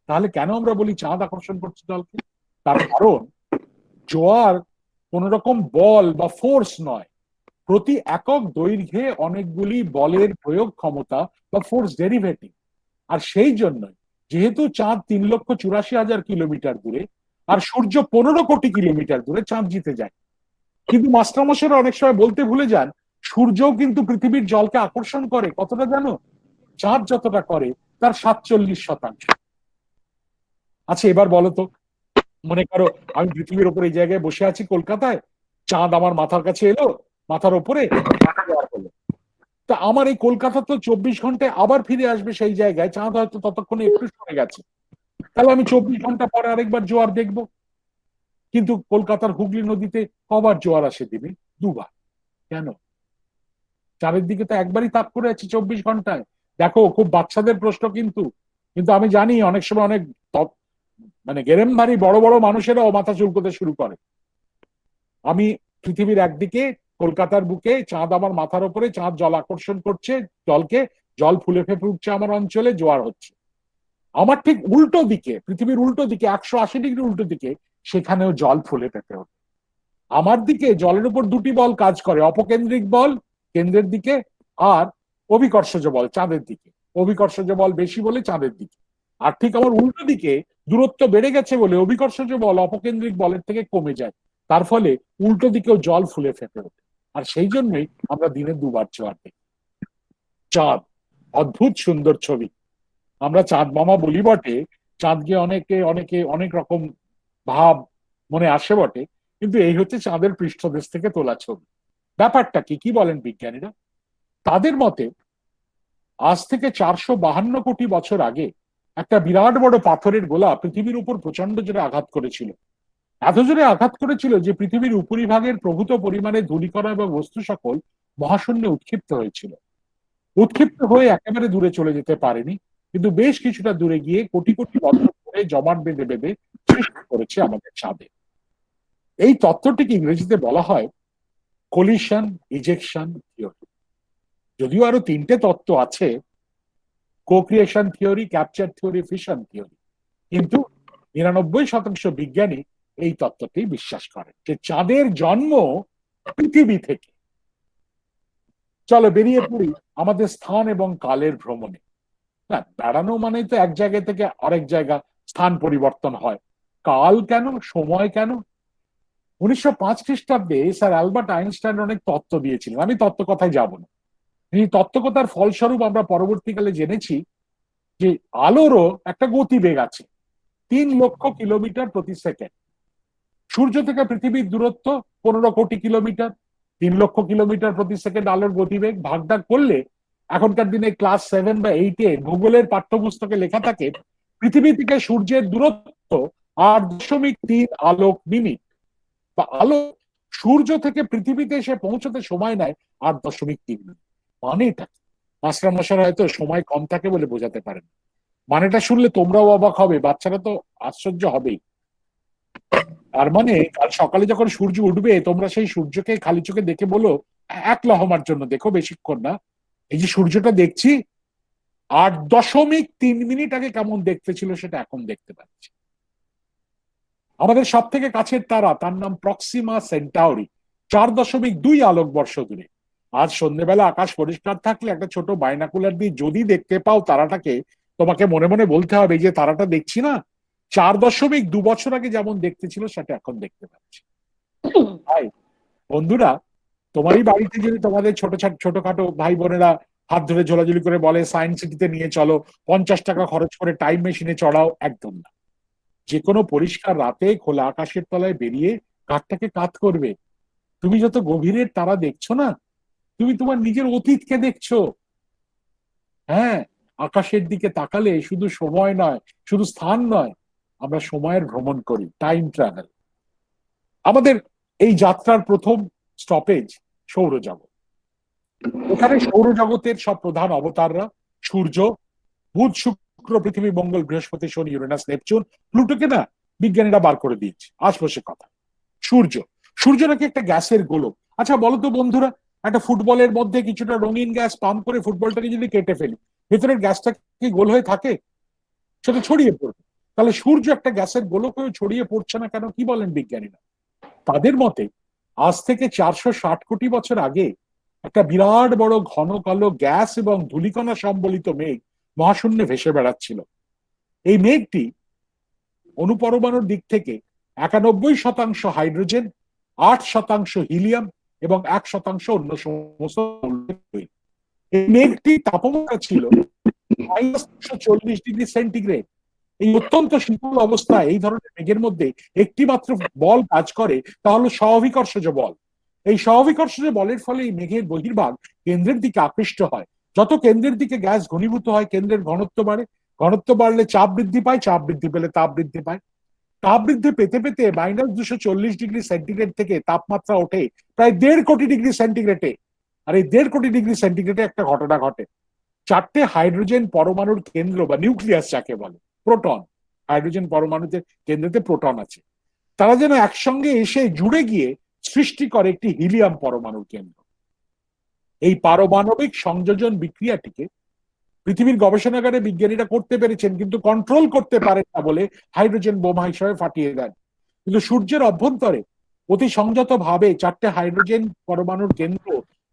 তাহলে কেন আমরা বলি চাঁদ আকর্ষণ করছে জলকে? তার কারণ জোয়ার কোন রকম বল বা ফোর্স নয়, প্রতি একক দৈর্ঘ্যে অনেকগুলি বলের প্রয়োগ ক্ষমতা বা ফোর্স ডেরিভেটিভ। আর সেই জন্য যেহেতু চাঁদ 3,84,000 কিলোমিটার দূরে, আর সূর্য 15 কোটি কিলোমিটার দূরে, চাঁদ জিতে যায়। কিন্তু মাস্টারমশাইরা অনেক সময় বলতে ভুলে যান, সূর্যও কিন্তু পৃথিবীর জলকে আকর্ষণ করে। কতটা জানো? চাঁদ যতটা করে তার 47%। আচ্ছা এবার বলো তো, মনে করো আমি পৃথিবীর ওপরে এই জায়গায় বসে আছি কলকাতায়, চাঁদ আমার মাথার কাছে এলো, মাথার ওপরে হলো। তা আমার এই কলকাতা তো 24 ঘন্টায় আবার ফিরে আসবে সেই জায়গায়, চাঁদ হয়তো ততক্ষণে একটু সরে গেছে, তাহলে আমি 24 ঘন্টা পরে আরেকবার জোয়ার দেখবো। কিন্তু কলকাতার হুগলি নদীতে কবার জোয়ার আসে দিনে? দুবার। কেন? চাঁদের দিকে তো একবারই তাক করে আছে 24 ঘন্টায়। দেখো খুব বাচ্চাদের প্রশ্ন কিন্তু, কিন্তু আমি জানি অনেক সময় অনেক মানে গেরেমধারী বড় বড় মানুষেরাও মাথা চুলকোতে শুরু করে। আমি পৃথিবীর একদিকে কলকাতার বুকে, চাঁদ আমার মাথার উপরে, চাঁদ জল আকর্ষণ করছে, জলকে, জল ফুলে ফেপে উঠছে আমার অঞ্চলে, জোয়ার হচ্ছে। আমার ঠিক উল্টো দিকে, পৃথিবীর উল্টো দিকে, 180 ডিগ্রি উল্টো দিকে, সেখানেও জল ফুলে ফেপে ওঠে। আমার দিকে জলের উপর দুটি বল কাজ করে, অপকেন্দ্রিক বল কেন্দ্রের দিকে, আর অভিকর্ষজ বল চাঁদের দিকে। অভিকর্ষজ বল বেশি বলে চাঁদের দিকে। আর ঠিক আমার উল্টো দিকে দূরত্ব বেড়ে গেছে বলে অভিকর্ষজ বল অপকেন্দ্রিক বলের থেকে কমে যায়। তার ফলে উল্টো দিকেও জল ফুলে ফেপে ওঠে। আর সেই জন্যই আমরা দিনে দুবার জোয়ার দেখি। চাঁদ অদ্ভুত সুন্দর ছবি। আমরা চাঁদ মামা বলি বটে, চাঁদকে অনেকে অনেকে অনেক রকম ভাব মনে আসে বটে, কিন্তু এই হচ্ছে চাঁদের পৃষ্ঠদেশ থেকে তোলা ছবি। ব্যাপারটা কি, কি বলেন বিজ্ঞানীরা? তাদের মতে আজ থেকে 452 বছর আগে একটা বিরাট বড় পাথরের গোলা পৃথিবীর উপর প্রচন্ড জোরে আঘাত করেছিল। এত জোরে আঘাত করেছিল যে পৃথিবীর উপরিভাগের প্রভূত পরিমাণে ধূলিকণা এবং বস্তু সকল মহাশূন্যে উৎক্ষিপ্ত হয়েছিল। উৎক্ষিপ্ত হয়ে একেবারে দূরে চলে যেতে পারেনি, কিন্তু বেশ কিছুটা দূরে গিয়ে কোটি কোটি বছর ধরে জমাট বেঁধে বেঁধে সৃষ্টি করেছে আমাদের চাঁদে। এই তত্ত্বটিকে ইংরেজিতে বলা হয় কলিশন ইজেকশন থিওরি। যদিও আরো তিনটে তত্ত্ব আছে, coaccretion theory, capture theory, fission theory, কিন্তু 99% বিজ্ঞানী এই তত্ত্বটি বিশ্বাস করেন যে চাঁদের জন্ম পৃথিবী থেকে। চলো বেরিয়ে পড়ি আমাদের স্থান এবং কালের ভ্রমণে। না, বেড়ানো মানে তো এক জায়গা থেকে আরেক জায়গা স্থান পরিবর্তন হয়, কাল কেন, সময় কেন? 1905 খ্রিস্টাব্দে স্যার অ্যালবার্ট আইনস্টাইন অনেক তত্ত্ব দিয়েছিলেন, আমি তত্ত্ব কথায় যাব না। এই তত্ত্বকথার ফলস্বরূপ আমরা পরবর্তীকালে জেনেছি যে আলোরও একটা গতিবেগ আছে, 3 লক্ষ কিলোমিটার প্রতি সেকেন্ড। সূর্য থেকে পৃথিবীর দূরত্ব 15 কোটি কিলোমিটার। 3 লক্ষ কিলোমিটার প্রতি সেকেন্ড আলোর গতিবেগ, ভাগদাগ করলে এখনকার দিনে ক্লাস 7 বা 8-এ ভূগোলের পাঠ্যপুস্তকে লেখা থাকে পৃথিবী থেকে সূর্যের দূরত্ব 8.3 আলোক মিনিট, বা আলো সূর্য থেকে পৃথিবীতে এসে পৌঁছতে সময় নেয় 8.3 মিনিট। মানেটা মাস্টারমশাই হয়তো সময় কম থাকে বলে বোঝাতে পারেন, মানেটা শুনলে তোমরাও অবাক হবে, বাচ্চারা তো আশ্চর্য হবেই। তার মানে কাল সকালে যখন সূর্য উঠবে তোমরা সেই সূর্যকে খালি চোখে দেখে বলো, এক লহমার জন্য দেখো, বেশিক্ষণ না, এই যে সূর্যটা দেখছি 8.3 মিনিট আগে কেমন দেখতে ছিল সেটা এখন দেখতে পাচ্ছি। আমাদের সব থেকে কাছের তারা, তার নাম প্রক্সিমা সেন্টাউরি, 4.2 আলোকবর্ষ দূরে। আজ সন্ধ্যেবেলা আকাশ পরিষ্কার থাকলে একটা ছোট বাইনাকুলার দিয়ে যদি দেখতে পাও তারাটাকে, তোমাকে মনে মনে বলতে হবে যে তারাটা দেখছি না, 4.2 বছর আগে যেমন দেখতে ছিল সেটা এখন দেখতে পাচ্ছি। তাই বন্ধুরা, তোমারই বাড়িতে যদি তোমাদের ছোটখাটো ভাই বোনেরা হাত ধরে ঝোলাঝুলি করে বলে সায়েন্স সিটিতে নিয়ে চলো, 50 টাকা খরচ করে টাইম মেশিনে চড়াও, একদম না। যে কোনো পরিষ্কার রাতে খোলা আকাশের তলায় বেরিয়ে কাঠটাকে কাত করবে। তুমি যত গভীরের তারা দেখছো না, তুমি তোমার নিজের অতীতকে দেখছো। হ্যাঁ, আকাশের দিকে তাকালে শুধু সময় নয়, শুধু স্থান নয়, আমরা সময়ের ভ্রমণ করি, টাইম ট্রাভেল। আমাদের এই যাত্রার প্রথম স্টপেজ সৌরজগৎ। এখানে সৌরজগতের সব প্রধান অবতাররা সূর্য, বুধ, শুক্র, পৃথিবী, মঙ্গল, বৃহস্পতি, শনি, ইউরেনাস, নেপচুন, প্লুটোকে না বিজ্ঞানীরা বার করে দিয়েছে। আসবো সে কথা। সূর্য, সূর্য নাকি একটা গ্যাসের গোলক। আচ্ছা বলো তো বন্ধুরা, একটা ফুটবলের মধ্যে কিছুটা রঙিন গ্যাস পাম্প করে ফুটবলটাকে যদি কেটে ফেলি, ভেতরের গ্যাসটা কি গোল হয়ে থাকে? সেটা ছড়িয়ে পড়বে। তাহলে সূর্য একটা গ্যাসের গোলক হয়ে ছড়িয়ে পড়ছে না কেন, কি বলেন বিজ্ঞানীরা? তাদের মতে আজ থেকে 460 কোটি বছর আগে একটা বিরাট বড় ঘন কালো গ্যাস এবং ধূলিকণা সম্বলিত মেঘ মহাশূন্যে ভেসে বেড়াচ্ছিল। এই মেঘটি অনুপরমাণুর দিক থেকে 91% হাইড্রোজেন, 8% হিলিয়াম এবং 1% অন্য সমস্ত। এই মেঘটি তাপমাত্রা ছিল -140 ডিগ্রি সেন্টিগ্রেড। এই অত্যন্ত শীতল অবস্থায় এই ধরনের মেঘের মধ্যে একটি মাত্র বল কাজ করে, তা হলো স্বাভাবিকর্ষজ বল। এই স্বাভাবিকর্ষজ বলের ফলে এই মেঘের বহির্ভাগ কেন্দ্রের দিকে আকৃষ্ট হয়। যত কেন্দ্রের দিকে গ্যাস ঘনীভূত হয় কেন্দ্রের ঘনত্ব বাড়ে, ঘনত্ব বাড়লে চাপ বৃদ্ধি পায়, চাপ বৃদ্ধি পেলে তাপ বৃদ্ধি পায়। তাপ বৃদ্ধি পেতে পেতে -240°C থেকে তাপমাত্রা ওঠে প্রায় 1.5 কোটি ডিগ্রি সেন্টিগ্রেডে। আর এই 1.5 কোটি ডিগ্রি সেন্টিগ্রেডে একটা ঘটনা ঘটে। চারটে হাইড্রোজেন পরমাণুর কেন্দ্র বা নিউক্লিয়াস যাকে বলে, প্রোটন, হাইড্রোজেন পরমাণুতে কেন্দ্রেতে প্রোটন আছে, তারা যেন একসঙ্গে এসে জুড়ে গিয়ে সৃষ্টি করে একটি হিলিয়াম পরমাণুর কেন্দ্র। এই পারমাণবিক সংযোজন বিক্রিয়াটিকে পৃথিবীর গবেষণাগারে বিজ্ঞানীরা করতে পেরেছেন, কিন্তু কন্ট্রোল করতে পারেন না বলে হাইড্রোজেন বোমা হিসেবে ফাটিয়ে দেন। কিন্তু সূর্যের অভ্যন্তরে অতি সংযত ভাবে চারটে হাইড্রোজেন পরমাণুর কেন্দ্র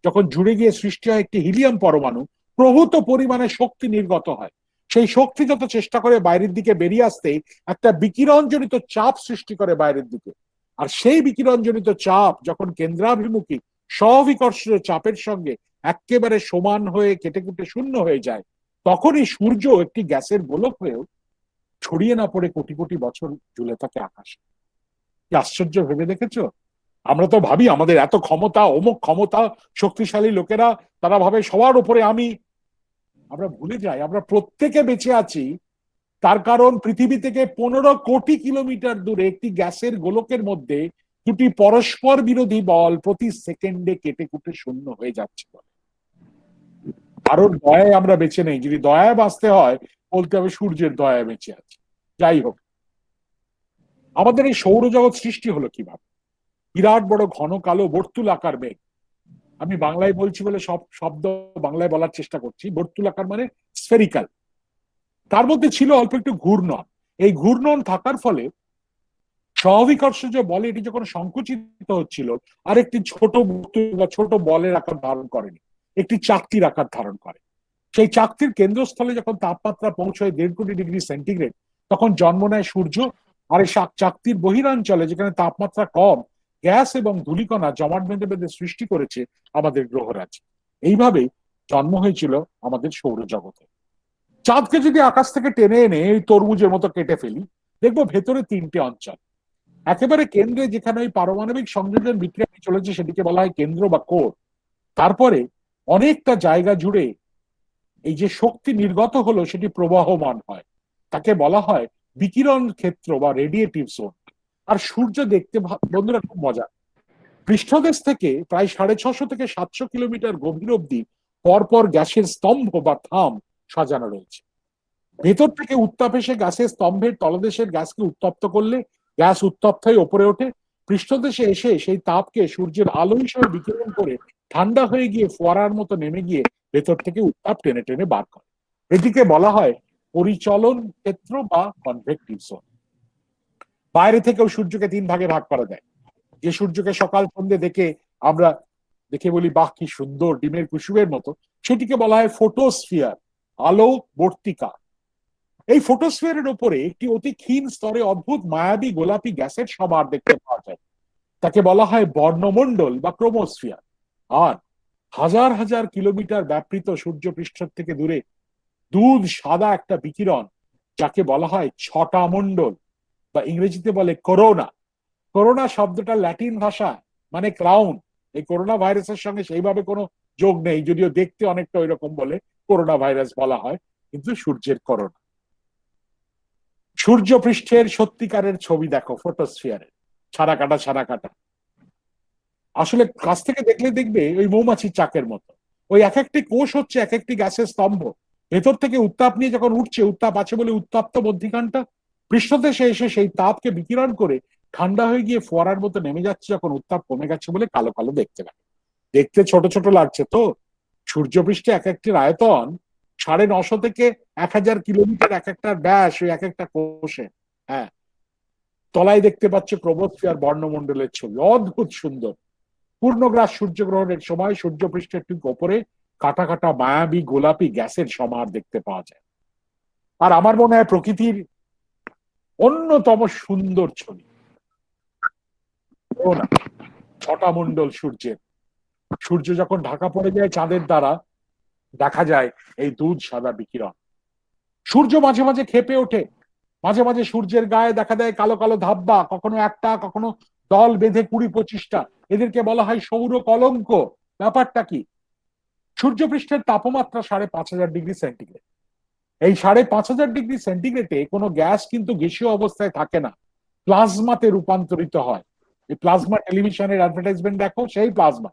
যখন জুড়ে গিয়ে সৃষ্টি হয় একটি হিলিয়াম পরমাণু, প্রভূত পরিমাণে শক্তি নির্গত হয়। সেই শক্তি যত চেষ্টা করে বাইরের দিকে বেরিয়ে আসতে, একটা বিকিরণজনিত চাপ সৃষ্টি করে বাইরের দিকে। আর সেই বিকিরণজনিত চাপ যখন কেন্দ্রাভিমুখী স্বাভাবিকর্ষজ চাপের সঙ্গে একেবারে সমান হয়ে কেটে কুটে শূন্য হয়ে যায়, তখনই সূর্য একটি গ্যাসের গোলক হয়েও ছড়িয়ে না পড়ে কোটি কোটি বছর ঝুলে থাকে আকাশে। কি আশ্চর্য ভেবে দেখেছো? আমরা তো ভাবি আমাদের এত ক্ষমতা, অমুক ক্ষমতা, শক্তিশালী লোকেরা, তারা ভাবে সবার উপরে আমি। আমরা ভুলে যাই আমরা প্রত্যেকে বেঁচে আছি তার কারণ পৃথিবী থেকে 15 কোটি কিলোমিটার দূরে একটি গ্যাসের গোলকের মধ্যে দুটি পরস্পর বিরোধী বল প্রতি সেকেন্ডে কেটে কুটে শূন্য হয়ে যাচ্ছে। কারোর দয়ায় আমরা বেঁচে নেই, যদি দয়ায় বাঁচতে হয় বলতে হবে সূর্যের দয়ায় বেঁচে আছে। যাই হোক, আমাদের এই সৌরজগৎ সৃষ্টি হলো কিভাবে? বিরাট বড় ঘন কালো বর্তুলাকার মেঘ, আমি বাংলায় বলছি বলে সব শব্দ বাংলায় বলার চেষ্টা করছি। বর্তুলাকার মানে স্ফেরিক্যাল। তার মধ্যে ছিল অল্প একটু ঘূর্ণন। এই ঘূর্ণন থাকার ফলে স্বাভাবিকর্ষজ বলে এটি যখন সংকুচিত হচ্ছিল, আরেকটি ছোট বর্তুল বা ছোট বলের আকার ধারণ করেনি, একটি চাকতির আকার ধারণ করে। সেই চাকতির কেন্দ্রস্থলে যখন তাপমাত্রা পৌঁছয় 1.5 কোটি ডিগ্রি সেন্টিগ্রেড, তখন জন্ম নেয় সূর্য। আর এই চাকতির বহিরাঞ্চলে যেখানে তাপমাত্রা কম, গ্যাস এবং ধূলিকণা জমাট বেঁধে বেঁধে সৃষ্টি করেছে আমাদের গ্রহরাজি। এইভাবেই জন্ম হয়েছিল আমাদের সৌরজগতে। চাঁদকে যদি আকাশ থেকে টেনে এনে এই তরমুজের মতো কেটে ফেলি, দেখবো ভেতরে তিনটে অঞ্চল। একেবারে কেন্দ্রে যেখানে ওই পারমাণবিক সংযোজন বিক্রিয়া চলেছে সেটিকে বলা হয় কেন্দ্র বা কোর। তারপরে অনেকটা জায়গা জুড়ে এই যে শক্তি নির্গত হলো সেটি প্রবাহমান হয়, তাকে বলা হয় বিকিরণ ক্ষেত্র বা রেডিয়েটিভ জোন। আর সূর্য দেখতে বন্ধুরা খুব মজা। পৃষ্ঠদেশ থেকে প্রায় 650 থেকে 700 কিলোমিটার গভীর অব্দি পরপর গ্যাসের স্তম্ভ বা থাম সাজানো রয়েছে। ভেতর থেকে উত্তাপ এসে গ্যাসের স্তম্ভের তলদেশের গ্যাসকে উত্তপ্ত করলে গ্যাস উত্তপ্ত হয়ে ওপরে ওঠে, পৃষ্ঠদেশে এসে সেই তাপকে সূর্যের আলো হিসেবে বিকিরণ করে ঠান্ডা হয়ে গিয়ে ফোয়ারার মতো নেমে গিয়ে ভেতর থেকে উত্তাপ টেনে টেনে বার করে। এটিকে বলা হয় পরিচলন ক্ষেত্র বা কনভেক্টিভ জোন। বাইরে থেকেও সূর্যকে 3 ভাগে ভাগ করা যায়। যে সূর্যকে সকাল সন্ধ্যে দেখে আমরা দেখে বলি বাহ কি সুন্দর, ডিমের কুসুমের মতো, সেটিকে বলা হয় ফোটোস্ফিয়ার, আলো বর্তিকা। এই ফোটোস্ফিয়ারের উপরে একটি অতি ক্ষীণ স্তরে অদ্ভুত মায়াবী গোলাপি গ্যাসের সমার দেখতে পাওয়া যায়, তাকে বলা হয় বর্ণমণ্ডল বা ক্রোমোস্ফিয়ার। আর হাজার হাজার কিলোমিটার ব্যাপৃত সূর্যপৃষ্ঠ থেকে দূরে দুধ সাদা একটা বিকিরণ, যাকে বলা হয় ছটা মণ্ডল বা ইংরেজিতে বলে করোনা। করোনা শব্দটা ল্যাটিন ভাষা, মানে ক্রাউন। এই করোনা ভাইরাসের সঙ্গে সেইভাবে কোনো যোগ নেই, যদিও দেখতে অনেকটা ওই রকম বলে করোনা ভাইরাস বলা হয়, কিন্তু সূর্যের করোনা। সূর্য পৃষ্ঠের সত্যিকারের ছবি দেখো ফটোস্ফিয়ারের, ছাড়া কাটা ছাড়া কাটা। আসলে কাছ থেকে দেখলে দেখবে ওই মৌমাছির চাকের মতো। ওই এক একটি কোষ হচ্ছে এক একটি গ্যাসের স্তম্ভ। ভেতর থেকে উত্তাপ নিয়ে যখন উঠছে, উত্তাপ আছে বলে উত্তপ্ত মধ্যিখানটা, পৃষ্ঠদেশে এসে সেই তাপকে বিকিরণ করে ঠান্ডা হয়ে গিয়ে ফোয়ারার মতো নেমে যাচ্ছে যখন উত্তাপ কমে গেছে বলে কালো কালো দেখতে লাগে। দেখতে ছোট ছোট লাগছে তো। সূর্যপৃষ্ঠে এক একটির আয়তন 950 থেকে 1000 কিলোমিটার, এক একটার ব্যাস ওই এক একটা কোষে। হ্যাঁ, তলায় দেখতে পাচ্ছে ক্রোমোস্ফিয়ার বর্ণমণ্ডলের ছবি, অদ্ভুত সুন্দর। পূর্ণগ্রাস সূর্যগ্রহণের সময় সূর্যপৃষ্ঠের ঠিক ওপরে কাটা কাটা মায়াবী গোলাপি গ্যাসের সমার দেখতে পাওয়া যায়। আর আমার মনে হয় প্রকৃতির অন্যতম সুন্দর ছবি না, ছটা মণ্ডল সূর্যের। সূর্য যখন ঢাকা পড়ে যায় চাঁদের দ্বারা, দেখা যায় এই দুধ সাদা বিকিরণ। সূর্য মাঝে মাঝে ক্ষেপে ওঠে, মাঝে মাঝে সূর্যের গায়ে দেখা দেয় কালো কালো ধাব্বা, কখনো একটা, কখনো দল বেঁধে 20-25টা। এদেরকে বলা হয় সৌর কলঙ্ক। ব্যাপারটা কি? সূর্যপৃষ্ঠের তাপমাত্রা 5,500 ডিগ্রি সেন্টিগ্রেড। এই 5,500 ডিগ্রি সেন্টিগ্রেডে কোনো গ্যাস কিন্তু গ্যাসীয় অবস্থায় থাকে না, প্লাজমাতে রূপান্তরিত হয়। এই প্লাজমা, টেলিভিশনের অ্যাডভার্টাইজমেন্ট দেখো, সেই প্লাজমা।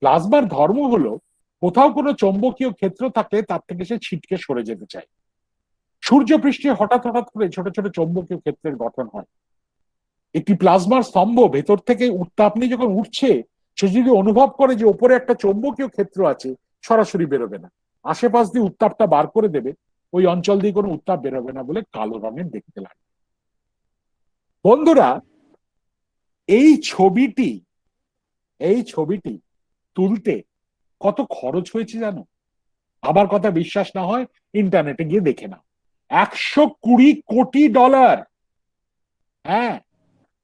প্লাজমার ধর্ম হলো কোথাও কোনো চৌম্বকীয় ক্ষেত্র থাকলে তার থেকে সে ছিটকে সরে যেতে চায়। সূর্যপৃষ্ঠে হঠাৎ হঠাৎ করে ছোট ছোট চৌম্বকীয় ক্ষেত্রের গঠন হয়। একটি প্লাজমার স্তম্ভ ভেতর থেকে উত্তাপ নিয়ে যখন উঠছে, সে যদি অনুভব করে যে ওপরে একটা চৌম্বকীয় ক্ষেত্র আছে, সরাসরি বেরোবে না, আশেপাশ দিয়ে উত্তাপটা বার করে দেবে। ওই অঞ্চল দিয়ে কোনো উত্তাপ বেরোবে না বলে কালো রঙের দেখতে লাগে। বন্ধুরা, এই ছবিটি এই ছবিটি তুলতে কত খরচ হয়েছে জানো? আমার কথা বিশ্বাস না হয় ইন্টারনেটে গিয়ে দেখে নাও। $120 কোটি। হ্যাঁ,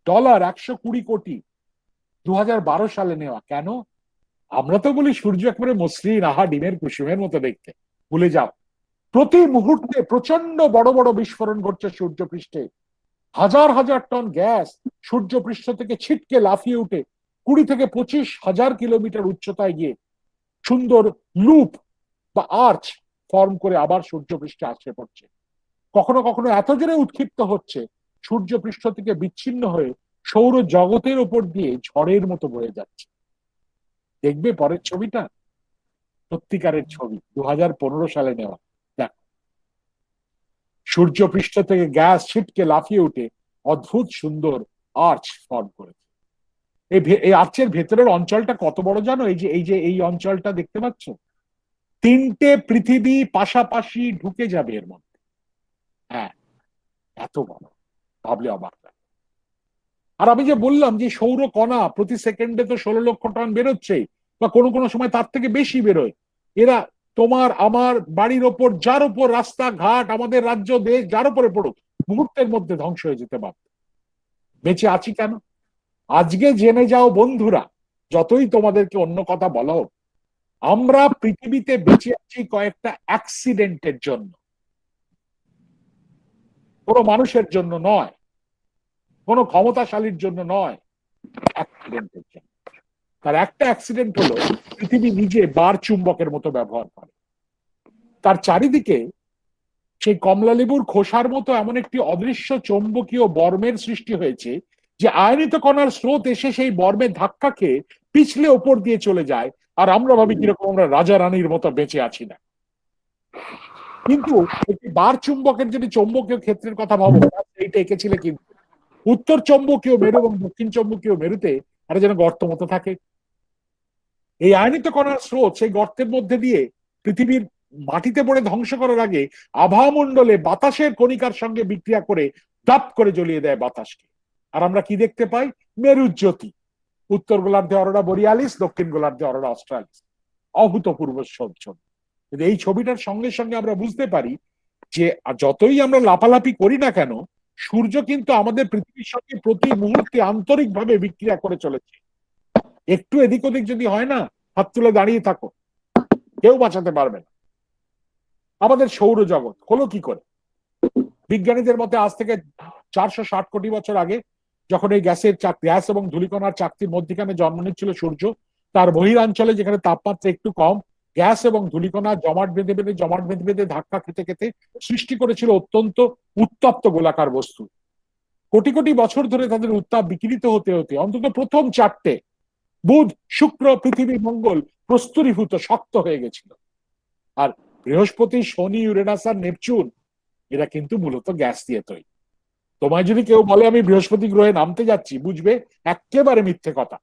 ডলার 120 কোটি। 2012 সালে নেওয়া। কেন? আমরা তো বলি সূর্য একেবারে মসৃণ, আহা ডিমের কুসুমের মতো দেখতে। ভুলে যাও, প্রতি মুহূর্তে প্রচন্ড বড় বড় বিস্ফোরণ ঘটছে সূর্যপৃষ্ঠে। হাজার হাজার টন গ্যাস সূর্যপৃষ্ঠ থেকে ছিটকে লাফিয়ে উঠে 20 থেকে 25 হাজার কিলোমিটার উচ্চতায় গিয়ে সুন্দর লুপ বা আর্চ ফর্ম করে আবার সূর্যপৃষ্ঠে আছড়ে পড়ছে। কখনো কখনো এত জোরে উৎক্ষিপ্ত হচ্ছে, সূর্যপৃষ্ঠ থেকে বিচ্ছিন্ন হয়ে সৌর জগতের উপর দিয়ে ঝড়ের মতো বয়ে যাচ্ছে। দেখবে পরের ছবিটা, সত্যিকারের ছবি, 2015 সালে নেওয়া। দেখ, সূর্যপৃষ্ঠ থেকে গ্যাস ছিটকে লাফিয়ে উঠে অদ্ভুত সুন্দর আর্চ ফর্ম করেছে। এই আর্চের ভেতরের অঞ্চলটা কত বড় জানো? এই অঞ্চলটা দেখতে পাচ্ছ, 3টে পৃথিবী পাশাপাশি ঢুকে যাবে এর মধ্যে। হ্যাঁ, এত বড়, ভাবলে অবাক লাগে। আর আমি যে বললাম যে সৌর কণা প্রতি সেকেন্ডে তো 16 লক্ষ টন বেরোচ্ছে, বা কোনো কোনো সময় তার থেকে বেশি বেরোয়। এরা তোমার আমার বাড়ির ওপর, যার উপর রাস্তাঘাট, আমাদের রাজ্য দেশ যার উপরে পড়ুক, মুহূর্তের মধ্যে ধ্বংস হয়ে যেতে পারত। বেঁচে আছি কেন? আজকে জেনে যাও বন্ধুরা, যতই তোমাদেরকে অন্য কথা বলা হোক, আমরা পৃথিবীতে বেঁচে আছি কয়েকটা অ্যাক্সিডেন্টের জন্য, কোনো মানুষের জন্য নয়, কোনো ক্ষমতাশালীর জন্য নয়, অ্যাক্সিডেন্টের জন্য। তার একটা অ্যাক্সিডেন্ট হলো পৃথিবী নিজে বার চুম্বকের মতো ব্যবহার করে। তার চারিদিকে সেই কমলা লেবুর খোসার মতো এমন একটি অদৃশ্য চৌম্বকীয় বর্মের সৃষ্টি হয়েছে, যে আয়নিত কণার স্রোত এসে সেই বর্মের ধাক্কা খেয়ে পিছলে ওপর দিয়ে চলে যায়। আর আমরা ভাবি কিরকম আমরা রাজা রানীর মতো বেঁচে আছি না। কিন্তু একটি বার চুম্বকের যদি চৌম্বকীয় ক্ষেত্রের কথা ভাবো, এইটা এঁকেছিলে কিন্তু উত্তর চৌম্বকীয় মেরু এবং দক্ষিণ চৌম্বকীয় মেরুতে একটা যেন গর্ত মতো থাকে। এই আয়নিত কণার স্রোত সেই গর্তের মধ্যে দিয়ে পৃথিবীর মাটিতে পড়ে ধ্বংস করার আগে আভামণ্ডলে বাতাসের কণিকার সঙ্গে বিক্রিয়া করে দাপ করে জ্বলিয়ে দেয় বাতাসকে। আর আমরা কি দেখতে পাই? মেরুজ্যোতি। উত্তর গোলার্ধে অরোরা বোরিয়ালিস, দক্ষিণ গোলার্ধে অরোরা অস্ট্রালিস। অভূতপূর্ব ছবি। এই ছবিটার সঙ্গে সঙ্গে আমরা বুঝতে পারি যে যতই আমরা লাফালাফি করি না কেন, সূর্য কিন্তু আমাদের পৃথিবীর সঙ্গে প্রতি মুহূর্তে আন্তরিকভাবে বিক্রিয়া করে চলেছে। একটু এদিক ওদিক যদি হয় না, হাত তুলে দাঁড়িয়ে থাকো, কেউ বাঁচাতে পারবে না। আমাদের সৌরজগৎ হলো কি করে? বিজ্ঞানীদের মতে আজ থেকে 460 কোটি বছর আগে, যখন এই গ্যাস এবং ধূলিকণার চাকতির মধ্যখানে জন্ম নিচ্ছিল সূর্য, তার বহিরাঞ্চলে যেখানে তাপমাত্রা একটু কম, গ্যাস এবং ধূলিকণা জমাট বেঁধে বেঁধে ধাক্কা খেতে খেতে সৃষ্টি করেছিল অত্যন্ত উত্তপ্ত গোলাকার বস্তু। কোটি কোটি বছর ধরে তাদের উত্তাপ বিকিরিত হতে হতে অন্তত প্রথম 4টে, বুধ, শুক্র, পৃথিবী, মঙ্গল, প্রস্তুরীভূত শক্ত হয়ে গেছিল। আর বৃহস্পতি, শনি, ইউরেনাস আর নেপচুন, এরা কিন্তু মূলত গ্যাস দিয়ে তৈরি। তোমায় যদি কেউ বলে আমি বৃহস্পতি গ্রহে নামতে যাচ্ছি, বুঝবে একেবারে মিথ্যে কথা।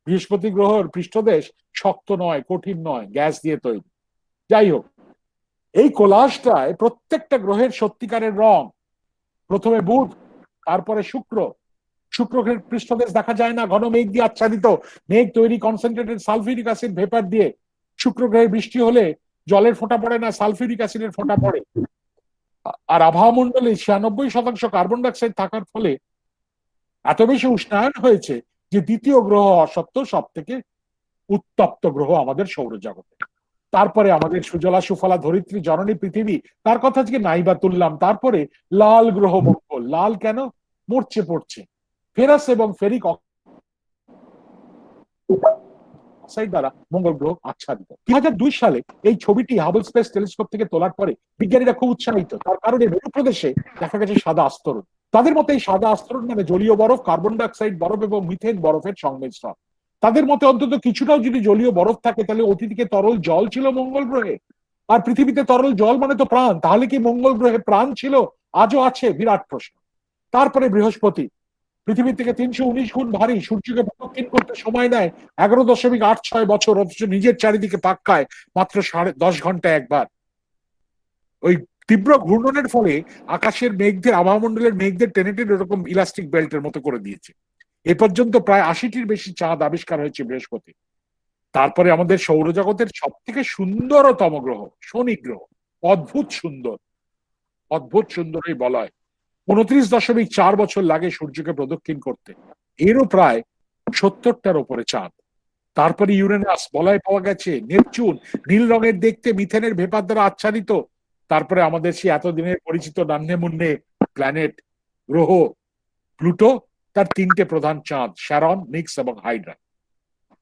বৃহস্পতি গ্রহের পৃষ্ঠদেশ শক্ত নয়, কঠিন নয়, গ্যাস দিয়ে তৈরি। যাই হোক, এই কোলাসটায় প্রত্যেকটা গ্রহের সত্যিকারের রং। প্রথমে বুধ, তারপরে শুক্র। শুক্র গ্রহের পৃষ্ঠদেশ দেখা যায় না, ঘন মেঘ দিয়ে আচ্ছাদিত। মেঘ তৈরি কনসেন্ট্রেটেড সালফিউরিক অ্যাসিড ভেপার দিয়ে। শুক্র গ্রহে বৃষ্টি হলে জলের ফোঁটা পড়ে না, সালফিউরিক অ্যাসিডের ফোঁটা পড়ে। আর আবহাওয়া 96% কার্বন ডাইঅক্সাইড থাকার ফলে এত বেশি উষ্ণায়ন হয়েছে যে দ্বিতীয় গ্রহ হওয়া সত্ত্বেও সব থেকে উত্তপ্ত গ্রহ আমাদের সৌরজগতে। তারপরে আমাদের সুজলা সুফলা ধরিত্রী জননী পৃথিবী, তার কথা আজকে নাইবা তুললাম। তারপরে লাল গ্রহ মঙ্গল, লাল কেন? মরচে পড়ছে। ফেরাস এবং ফেরিক অক্সাইড দ্বারা মঙ্গল গ্রহ আচ্ছাদিত। 2002 সালে এই ছবিটি হাবল স্পেস টেলিস্কোপ থেকে তোলার পরে বিজ্ঞানীরা খুব উৎসাহিত, তার কারণে মেরু প্রদেশে দেখা গেছে সাদা আস্তরণ। তাদের মতে এই সাদা আস্তরণ মানে জলীয় বরফ, কার্বন ডাই অক্সাইড বরফ এবং মিথেন বরফের সংমিশ্রণ। তাদের মতে অন্তত কিছুটাও যদি জলীয় বরফ থাকে তাহলে অতি থেকে তরল জল ছিল মঙ্গল গ্রহে। আর পৃথিবীতে তরল জল মানে তো প্রাণ, তাহলে কি মঙ্গল গ্রহে প্রাণ ছিল? আজও আছে, বিরাট প্রশ্ন। তারপরে বৃহস্পতি, পৃথিবী থেকে 319 গুণ ভারী, সূর্যকে প্রদক্ষিণ করতে সময় নেয় 11.86 বছর, অথচ নিজের চারিদিকে পাক খায় মাত্র 10.5 ঘন্টায় একবার। ওই তীব্র ঘূর্ণনের ফলে আকাশের মেঘদের, আবহাওয়া মেঘদের টেনে টেনে এরকম ইলাস্টিক বেল্টের মতো করে দিয়েছে। এ পর্যন্ত প্রায় 80টির বেশি চাঁদ আবিষ্কার হয়েছে বৃহস্পতি। তারপরে আমাদের সৌরজগতের সব থেকে সুন্দরতম গ্রহ শনি গ্রহ, অদ্ভুত সুন্দর, অদ্ভুত সুন্দর এই বলয়। 29.4 বছর লাগে সূর্যকে প্রদক্ষিণ করতে, এরও প্রায় 70টার উপরে চাঁদ। তারপরে ইউরেনাস বলয় পাওয়া গেছে, নেপচুন নীল রঙের দেখতে, মিথেনের ভেপার দ্বারা আচ্ছাদিত। তারপরে আমাদের সেই এতদিনের পরিচিত নান্নে মুন্নে প্ল্যানেট গ্রহ প্লুটো, তার 3টে প্রধান চাঁদ শ্যারন, নিক্স এবং হাইড্রা।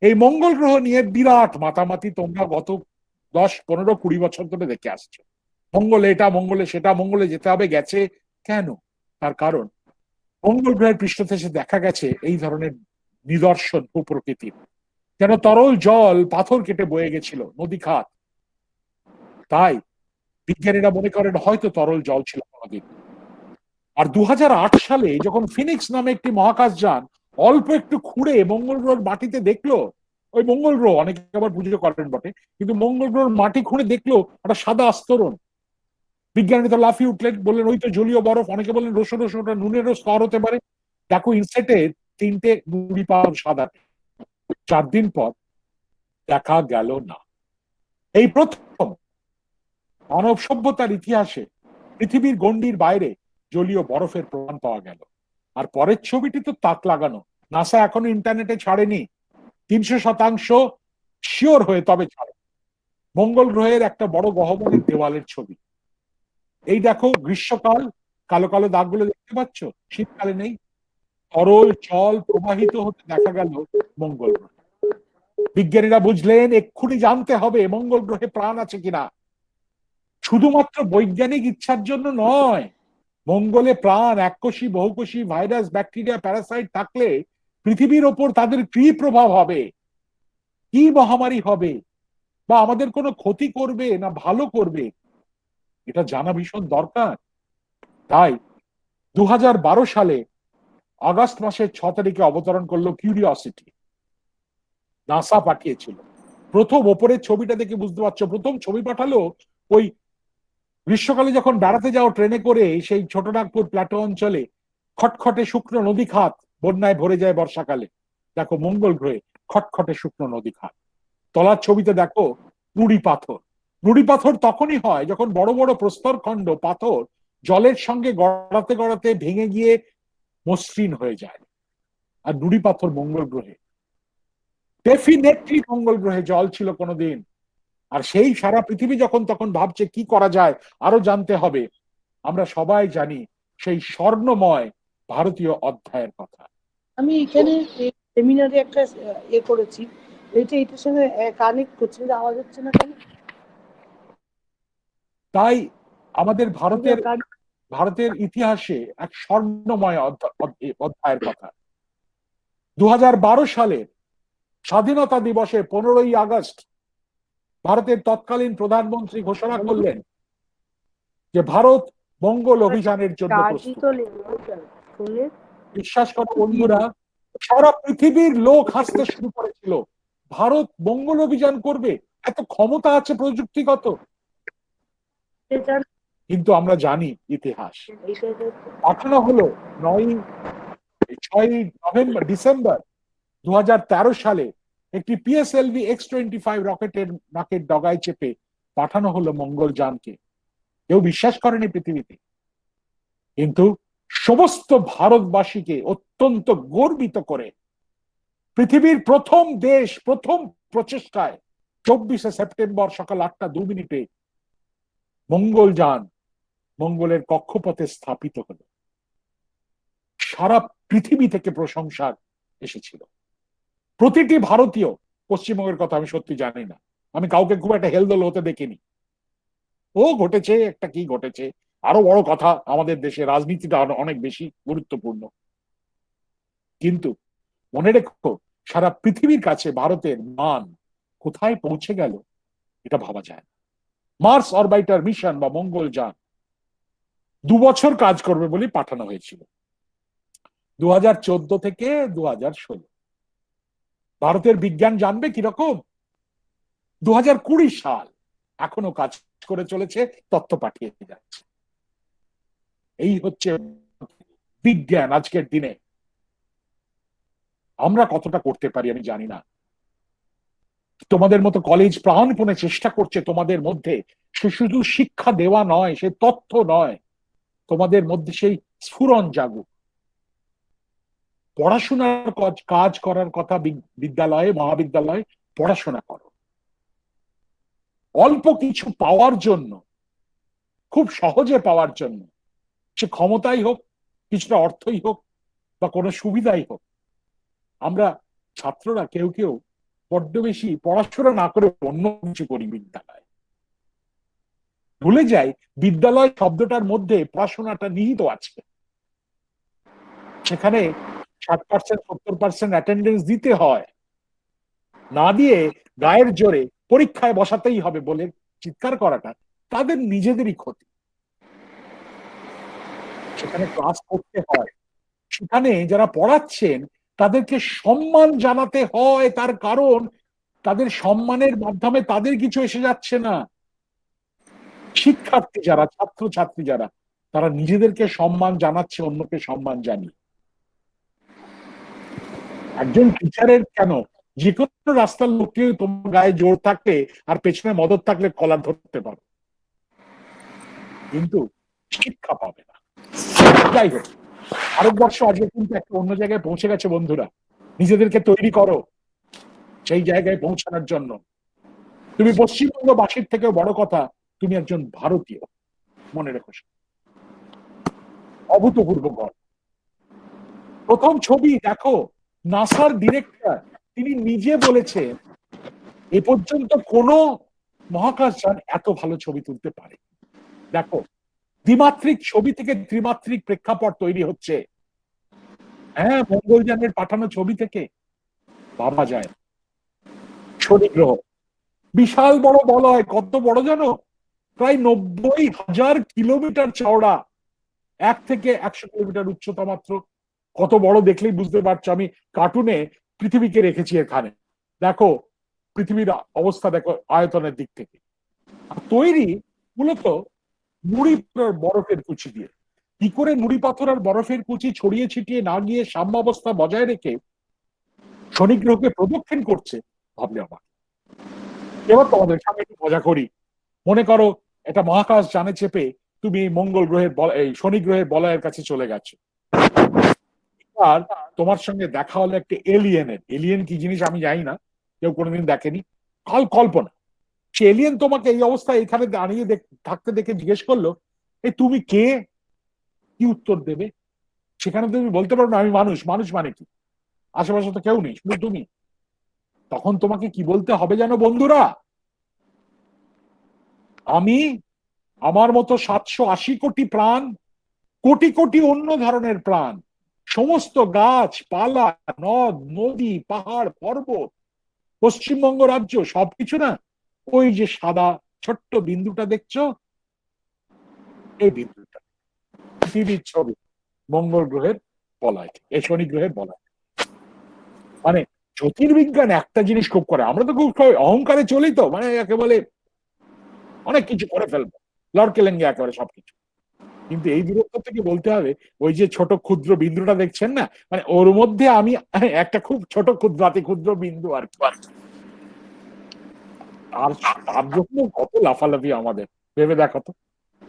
এই মঙ্গল গ্রহ নিয়ে বিরাট মাতামাতি তোমরা গত 10, 15, 20 বছর ধরে দেখে আসছো। মঙ্গলে এটা, মঙ্গলে সেটা, মঙ্গলে যেতে হবে, গেছে কেন? তার কারণ মঙ্গল গ্রহের পৃষ্ঠদেশে দেখা গেছে এই ধরনের নিদর্শন ভূপ্রকৃতির, যেন তরল জল পাথর কেটে বয়ে গেছিল, নদী খাত। তাই বিজ্ঞানীরা মনে করেন হয়তো তরল জল ছিল কোনদিন। আর 2008 সালে যখন ফিনিক্স নামে একটি মহাকাশযান অল্প একটু খুঁড়ে মঙ্গল গ্রহের মাটিতে দেখলো, ওই মঙ্গল গ্রহ অনেকে আবার পুজো করেন বটে, কিন্তু মঙ্গল গ্রহের মাটি খুঁড়ে দেখলো একটা সাদা আস্তরণ। বিজ্ঞানীরা তো লাফিয়ে উঠলেন, বললেন ওই তো জলীয় বরফ। অনেকে বললেন রসো রসো, ওটা নুনেরও স্তর হতে পারে। দেখো ইনসেটে 3টে নুড়ি পাথর সাদা। 4 দিন পর দেখা গেল না। এই প্রথম মানব সভ্যতার ইতিহাসে পৃথিবীর গণ্ডির বাইরে জলীয় বরফের প্রমাণ পাওয়া গেল। আর পরের ছবিটি তো তাক লাগানো, নাসা এখনো ইন্টারনেটে ছাড়েনি, 300% শিওর হয়ে তবে ছাড়ে। মঙ্গল গ্রহের একটা বড় গহ্বরের দেওয়ালের ছবি। এই দেখো গ্রীষ্মকাল, কালো কালো দাগগুলো দেখতে পাচ্ছ, শীতকালে নেই। তরল জল প্রবাহিত হতে দেখা গেল মঙ্গল গ্রহে। বিজ্ঞানীরা বুঝলেন এক্ষুনি জানতে হবে মঙ্গল গ্রহে প্রাণ আছে কিনা। শুধুমাত্র বৈজ্ঞানিক ইচ্ছার জন্য নয়, মঙ্গলে প্রাণ, এককোষী, বহুকোষী, ভাইরাস, ব্যাকটেরিয়া, প্যারাসাইট থাকলে পৃথিবীর ওপর তাদের কি প্রভাব হবে, কি মহামারী হবে, বা আমাদের কোনো ক্ষতি করবে না ভালো করবে, এটা জানা ভীষণ দরকার। তাই 2012 সালে আগস্ট মাসের 6 তারিখে অবতরণ করলো কিউরিওসিটি, নাসা পাঠিয়েছিল। প্রথম ওপরের ছবিটা দেখে বুঝতে পারছো, প্রথম ছবি পাঠালো ওই গ্রীষ্মকালে যখন বেড়াতে যাও ট্রেনে করে সেই ছোটনাগপুর প্ল্যাটো অঞ্চলে, খটখটে শুকনো নদী খাত বন্যায় ভরে যায় বর্ষাকালে। দেখো মঙ্গল গ্রহে খটখটে শুকনো নদী খাত। তলার ছবিতে দেখো নুড়ি পাথর। নুড়ি পাথর তখনই হয় যখন বড় বড় প্রস্তর খণ্ড পাথর জলের সঙ্গে গড়াতে গড়াতে ভেঙে গিয়ে মসৃণ হয়ে যায়। আর নুড়ি পাথর মঙ্গল গ্রহে, ডেফিনেটলি মঙ্গল গ্রহে জল ছিল কোনোদিন। আর সেই সারা পৃথিবী যখন তখন ভাবছে কি করা যায়, আরো জানতে হবে। আমরা সবাই জানি সেই স্বর্ণময় ভারতীয় অধ্যায়ের কথা। আমি এখানে সেমিনারে একটা করেছি, এটার সঙ্গে কানেক্ট করছি, আওয়াজ হচ্ছে না কেন? তাই আমাদের ভারতের ইতিহাসে এক স্বর্ণময় অধ্যায়ের কথা। 2012 সালে স্বাধীনতা দিবসে 15ই আগস্ট ভারতের তৎকালীন প্রধানমন্ত্রী ঘোষণা করলেন যে ভারত মঙ্গল অভিযানের জন্য প্রস্তুত। বিশ্বাস করো বন্ধুরা, সারা পৃথিবীর লোক হাসতে শুরু করেছিল। ভারত মঙ্গল অভিযান করবে, এত ক্ষমতা আছে প্রযুক্তিগত। কিন্তু আমরা জানি ইতিহাস। পাঠানো হলো 6 ডিসেম্বর 2013 সালে একটি পিএসএলভি X-25 রকেটের নাকের ডগায় চেপে পাঠানো হলো মঙ্গলযানকে। কেউ বিশ্বাস করেনি পৃথিবীতে, কিন্তু সমস্ত ভারতবাসীকে অত্যন্ত গর্বিত করে পৃথিবীর প্রথম দেশ, প্রথম প্রচেষ্টায় 24 সেপ্টেম্বর সকাল 8টা 2 মিনিটে মঙ্গলযান মঙ্গলের কক্ষপথে স্থাপিত হলো। সারা পৃথিবী থেকে প্রশংসা এসেছিল। প্রতিটি ভারতীয়, পশ্চিমবঙ্গের কথা আমি সত্যি জানি না, আমি কাউকে খুব একটা হেলদোল হতে দেখিনি। ও ঘটেছে একটা, কি ঘটেছে, আরো বড় কথা, আমাদের দেশে রাজনীতিটা অনেক বেশি গুরুত্বপূর্ণ। কিন্তু মনে রেখো, সারা পৃথিবীর কাছে ভারতের মান কোথায় পৌঁছে গেল এটা ভাবা যায় না। মার্স অরবাইটার মিশন বা মঙ্গলযান 2 বছর কাজ করবে বলে পাঠানো হয়েছিল, 2014 থেকে 2016। ভারতের বিজ্ঞান জানবে কিরকম? 2020 সাল, এখনো কাজ করে চলেছে, তথ্য পাঠিয়ে যাচ্ছে। এই হচ্ছে বিজ্ঞান আজকের দিনে। আমরা কতটা করতে পারি আমি জানি না। তোমাদের মতো কলেজ প্রাণপণে চেষ্টা করছে তোমাদের মধ্যে সে শুধু শিক্ষা দেওয়া নয়, সে তথ্য নয়, তোমাদের মধ্যে সেই স্ফুরণ জাগুক। পড়াশোনার কাজ করার কথা, বিদ্যালয়ে মহাবিদ্যালয়ে পড়াশোনা করো। অল্প কিছু পাওয়ার জন্য, খুব সহজে পাওয়ার জন্য, সে ক্ষমতাই হোক, কিছুটা অর্থই হোক, বা কোনো সুবিধাই হোক, আমরা ছাত্ররা কেউ কেউ বড্ড বেশি পড়াশোনা না করে অন্য কিছু করি বিদ্যালয়ে। ভুলে যাই বিদ্যালয় শব্দটার মধ্যে পড়াশোনাটা নিহিত আছে। সেখানে 60% 70% অ্যাটেন্ডেন্স দিতে হয়, না দিয়ে গায়ের জোরে পরীক্ষায় বসাতেই হবে বলে চিৎকার করাটা তাদের নিজেদেরই ক্ষতি। সেখানে ক্লাস করতে হয়, সেখানে যারা পড়াচ্ছেন তাদেরকে সম্মান জানাতে হয়, তার কারণ তাদের সম্মানের মাধ্যমে তাদের কিছু এসে যাচ্ছে না। শিক্ষার্থী যারা, ছাত্র ছাত্রী যারা, তারা নিজেদেরকে সম্মান জানাচ্ছে অন্যকে সম্মান জানিয়ে। একজন টিচারের কেন, যে কোনো রাস্তার লোককে তোমার গায়ে জোর থাকলে আর পেছনে মদত থাকলে কলার ধরতে পারো, কিন্তু শিক্ষা পাবে না। যাই হোক, ভারতবর্ষ আজকে কিন্তু একটা অন্য জায়গায় পৌঁছে গেছে বন্ধুরা। নিজেদেরকে তৈরি করো সেই জায়গায় পৌঁছানোর জন্য। তুমি পশ্চিমবঙ্গবাসীর থেকেও বড় কথা, তুমি একজন ভারতীয়, মনে রেখো। অভূতপূর্ব গড়। প্রথম ছবি দেখো, নাসার ডিরেক্টর তিনি নিজে বলেছেন এ পর্যন্ত কোন মহাকাশযান এত ভালো ছবি তুলতে পারে। দেখো, দ্বিমাত্রিক ছবি থেকে ত্রিমাত্রিক প্রেক্ষাপট তৈরি হচ্ছে। হ্যাঁ, মঙ্গলযানের পাঠানো ছবি থেকে ভাবা যায়। শনি গ্রহ বিশাল বড় বলয়, কত বড় জানো? প্রায় 90,000 কিলোমিটার চওড়া, 1 থেকে 100 কিলোমিটার উচ্চতা মাত্র। কত বড় দেখলেই বুঝতে পারছো। আমি কার্টুনে পৃথিবীকে রেখেছি এখানে, দেখো পৃথিবীর অবস্থা দেখো আয়তনের দিক থেকে। তৈরি মূলত নুড়ি বরফের কুচি দিয়ে। কি করে নুড়ি পাথর আর বরফের কুচি ছড়িয়ে ছিটিয়ে না গিয়ে সাম্যাবস্থা বজায় রেখে শনি গ্রহকে প্রদক্ষিণ করছে ভাবলে অবাক। এবার তোমাদের সামনে একটু মজা করি। মনে করো একটা মহাকাশ যানে চেপে তুমি মঙ্গল গ্রহের এই শনি গ্রহের বলয়ের কাছে চলে গেছো। আর তোমার সঙ্গে দেখা হলো একটা এলিয়েনের। এলিয়েন কি জিনিস আমি জানি না, কেউ কোনোদিন দেখেনি, কল্পনা। সে এলিয়েন তোমাকে এই অবস্থায় এখানে দাঁড়িয়ে থাকতে দেখে জিজ্ঞেস করলো, এই তুমি কে? কি উত্তর দেবে? সেখানে তুমি বলতে পারো না আমি মানুষ। মানুষ মানে কি? আশেপাশে তো কেউ নেই, শুধু তুমি। তখন তোমাকে কি বলতে হবে জানো বন্ধুরা? আমি, আমার মতো 780 কোটি প্রাণ, কোটি কোটি অন্য ধরনের প্রাণ, সমস্ত গাছ পালা, নদ নদী, পাহাড় পর্বত, পশ্চিমবঙ্গ রাজ্য, সবকিছু না, ওই যে সাদা ছোট্ট বিন্দুটা দেখছো, এই বিন্দুটা পৃথিবীর ছবি মঙ্গল গ্রহের বলয়, এই শনি গ্রহের বলয়। মানে জ্যোতির্বিজ্ঞান একটা জিনিস খুব করে, আমরা তো খুব অহংকারে চলি, তো মানে একেবারে অনেক কিছু করে ফেলবো, লড়কেলেঙ্গে একেবারে সবকিছু। কিন্তু এই দূরত্ব থেকে বলতে হবে, ওই যে ছোট ক্ষুদ্র বিন্দুটা দেখছেন না, মানে ওর মধ্যে আমি একটা খুব ছোট ক্ষুদ্রাতি ক্ষুদ্র বিন্দু আর কি। আর তার জন্য কত লাফালাফি আমাদের, ভেবে দেখো তো।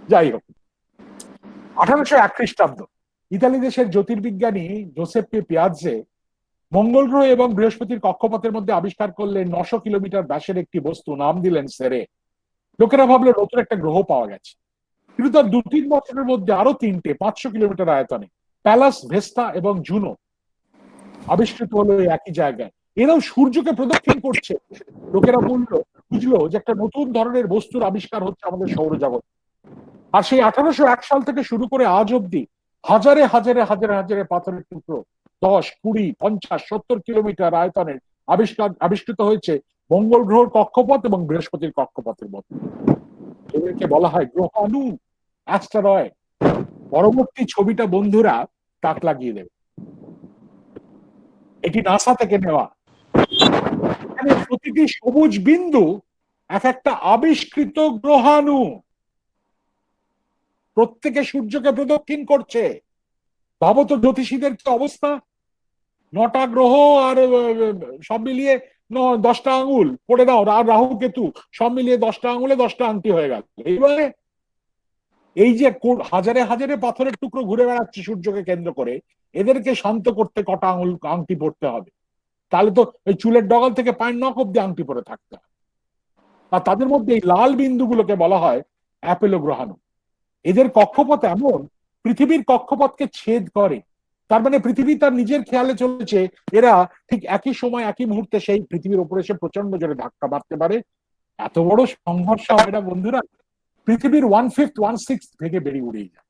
যাই হোক, 1801 খ্রিস্টাব্দ ইতালি দেশের জ্যোতির্বিজ্ঞানী জোসেপ্পে পিয়াজে মঙ্গল গ্রহ এবং বৃহস্পতির কক্ষপথের মধ্যে আবিষ্কার করলেন 900 কিলোমিটার ব্যাসের একটি বস্তু, নাম দিলেন সেরে। লোকেরা ভাবলো নতুন একটা গ্রহ পাওয়া গেছে, কিন্তু তার 2-3 বছরের মধ্যে আরো 3টে 500 কিলোমিটার আয়তনে প্যালাস, ভেস্টা এবং জুনো আবিষ্কৃত হলো এই একই জায়গায়। এরাও সূর্যকে প্রদক্ষিণ করছে। লোকেরা বুঝলো যে একটা নতুন ধরনের বস্তুর আবিষ্কার হচ্ছে আমাদের সৌরজগৎ। আর সেই 1801 সাল থেকে শুরু করে আজ অব্দি হাজারে হাজারে হাজারে হাজারে পাথরের টুকরো 10, 20, 50, 70 কিলোমিটার আয়তনের আবিষ্কৃত হয়েছে মঙ্গল গ্রহের কক্ষপথ এবং বৃহস্পতির কক্ষপথের মধ্যে। এদেরকে বলা হয় গ্রহাণু, অ্যাস্টেরয়েড। পরবর্তী ছবিটা বন্ধুরা তাক লাগিয়ে দেবে, এটি নাসা থেকে নেওয়া। এখানে প্রতিটি সবুজ বিন্দু এক একটা আবিষ্কৃত গ্রহাণু, প্রত্যেকে সূর্যকে প্রদক্ষিণ করছে। ভাবো তো জ্যোতিষীদের কি অবস্থা, 9টা গ্রহ আর সব মিলিয়ে 10টা আঙুল পড়ে দাও, আর রাহু কেতু সব মিলিয়ে 10টা আঙুলে 10টা আংটি হয়ে গেল। এইবারে এই যে হাজারে হাজারে পাথরের টুকরো ঘুরে বেড়াচ্ছে সূর্যকে কেন্দ্র করে, এদেরকে শান্ত করতে কটা আঙুল আংটি পড়তে হবে? তাহলে তো ওই চুলের ডগাল থেকে পায়ের নখ অব্দি আংটি পরে থাকতে হবে। আর তাদের মধ্যে এই লাল বিন্দুগুলোকে বলা হয় অ্যাপেলো গ্রহাণু। এদের কক্ষপথ এমন, পৃথিবীর কক্ষপথকে ছেদ করে। তার মানে পৃথিবী তার নিজের খেয়ালে চলেছে, এরা ঠিক একই সময় একই মুহূর্তে সেই পৃথিবীর উপরে এসে প্রচন্ড জোরে ধাক্কা মারতে পারে। এত বড় সংঘর্ষ হয় না বন্ধুরা, পৃথিবীর 1/5 1/6 থেকে বেরিয়ে উড়েই যায়।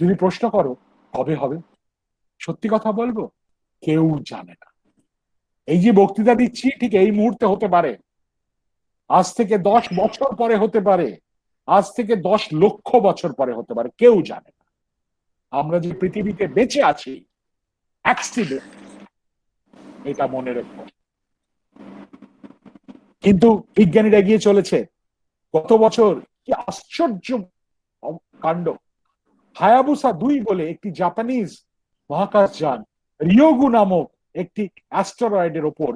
যদি প্রশ্ন করো কবে হবে, সত্যি কথা বলবো, কেউ জানে না। এই যে বক্তৃতা দিচ্ছি ঠিক এই মুহূর্তে হতে পারে, আজ থেকে 10 বছর পরে হতে পারে, আজ থেকে 10 লক্ষ বছর পরে হতে পারে, কেউ জানে না। আমরা যে পৃথিবীতে বেঁচে আছি অ্যাক্সিডেন্ট, এটা মনে রেখো। কিন্তু বিজ্ঞানীরা এগিয়ে চলেছে। গত বছর কি আশ্চর্য কাণ্ড, হায়াবুসা 2 বলে একটি জাপানিজ মহাকাশযান রিয়োগু নামক একটি অ্যাস্টেরয়েডের ওপর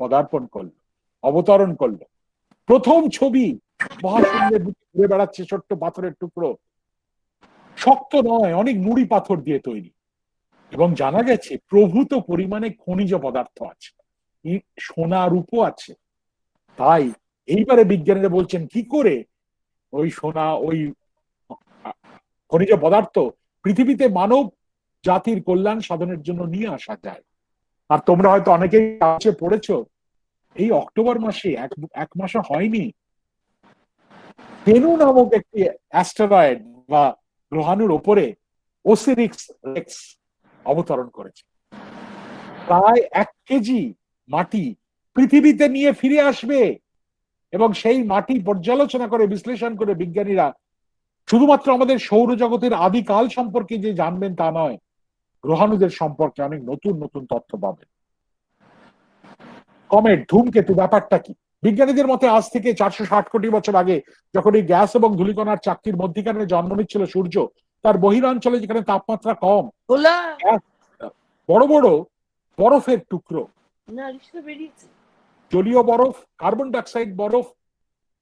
পদার্পণ করলো, অবতরণ করলো। প্রথম ছবি, মহাশূন্যের বুকে ঘুরে বেড়াচ্ছে ছোট্ট পাথরের টুকরো, শক্ত নয়, অনেক নুড়ি পাথর দিয়ে তৈরি, এবং জানা গেছে প্রভূত পরিমাণে খনিজ পদার্থ আছে, সোনা রূপও আছে। তাই এইবারে বিজ্ঞানীরা বলছেন কি করে ওই সোনা, ওই খনিজ পদার্থ পৃথিবীতে মানব জাতির কল্যাণ সাধনের জন্য নিয়ে আসা যায়। আর তোমরা হয়তো অনেকেই কাছে পড়েছো, এই অক্টোবর মাসে এক মাসও হয়নি, ভেনু নামক একটি অ্যাস্টেরয়েড বা গ্রহাণুর ওপরে ওসিরিক্স রেক্স অবতরণ করেছে। প্রায় 1 কেজি মাটি পৃথিবীতে নিয়ে ফিরে আসবে, এবং সেই মাটি পর্যালোচনা করে বিশ্লেষণ করে বিজ্ঞানীরা শুধুমাত্র আমাদের সৌরজগতের আদিকাল সম্পর্কে যে জানবেন তা নয়, গ্রহাণুদের সম্পর্কে অনেক নতুন নতুন তথ্য পাবেন। কমেট, ধূমকেতু ব্যাপারটা কি? বিজ্ঞানীদের মতে আজ থেকে 460 কোটি বছর আগে যখন এই গ্যাস এবং ধূলিকণার চাকতির মধ্যিখানে জন্ম নিচ্ছিল সূর্য, তার বহিরাঞ্চলে যেখানে তাপমাত্রা কম, বড় বড় বরফের টুকরো, জলীয় বরফ, কার্বন ডাইঅক্সাইড বরফ,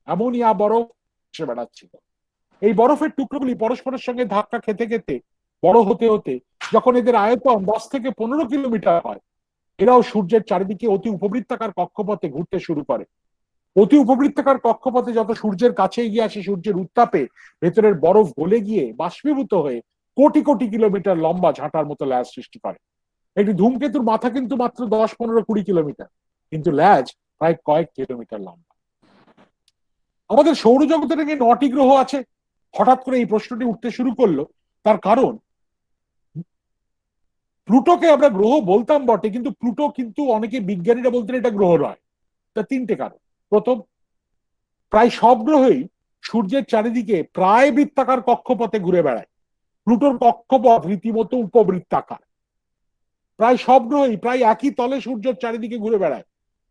অ্যামোনিয়া বরফ এসে বেড়াচ্ছিল। এই বরফের টুকরোগুলি পরস্পরের সঙ্গে ধাক্কা খেতে খেতে বড় হতে হতে যখন এদের আয়তন 10 থেকে 15 কিলোমিটার হয়, এরাও সূর্যের চারিদিকে অতি উপবৃত্তাকার কক্ষপথে ঘুরতে শুরু করে। অতি উপবৃত্তাকার কক্ষপথে যত সূর্যের কাছে এগিয়ে আসে, সূর্যের উত্তাপে ভেতরের বরফ গলে গিয়ে বাষ্পীভূত হয়ে কোটি কোটি কিলোমিটার লম্বা ঝাঁটার মতো ল্যাজ সৃষ্টি করে। একটি ধূমকেতুর মাথা কিন্তু মাত্র 10, 15, 20 কিলোমিটার, কিন্তু ল্যাজ প্রায় কয়েক কিলোমিটার লম্বা। আমাদের সৌরজগতের 9টি গ্রহ আছে। হঠাৎ করে এই প্রশ্নটি উঠতে শুরু করলো, তার কারণ প্লুটোকে আমরা গ্রহ বলতাম বটে, কিন্তু প্লুটো কিন্তু অনেকে বিজ্ঞানীরা বলতেন এটা গ্রহ নয়। তার 3টে কারণ। প্রথম, প্রায় সব গ্রহই সূর্যের চারিদিকে প্রায় বৃত্তাকার কক্ষপথে ঘুরে বেড়ায়। প্লুটোর কক্ষপথ রীতিমতো উপবৃত্তাকার। প্রায় সব গ্রহই প্রায় একই তলে সূর্যের চারিদিকে ঘুরে বেড়ায়।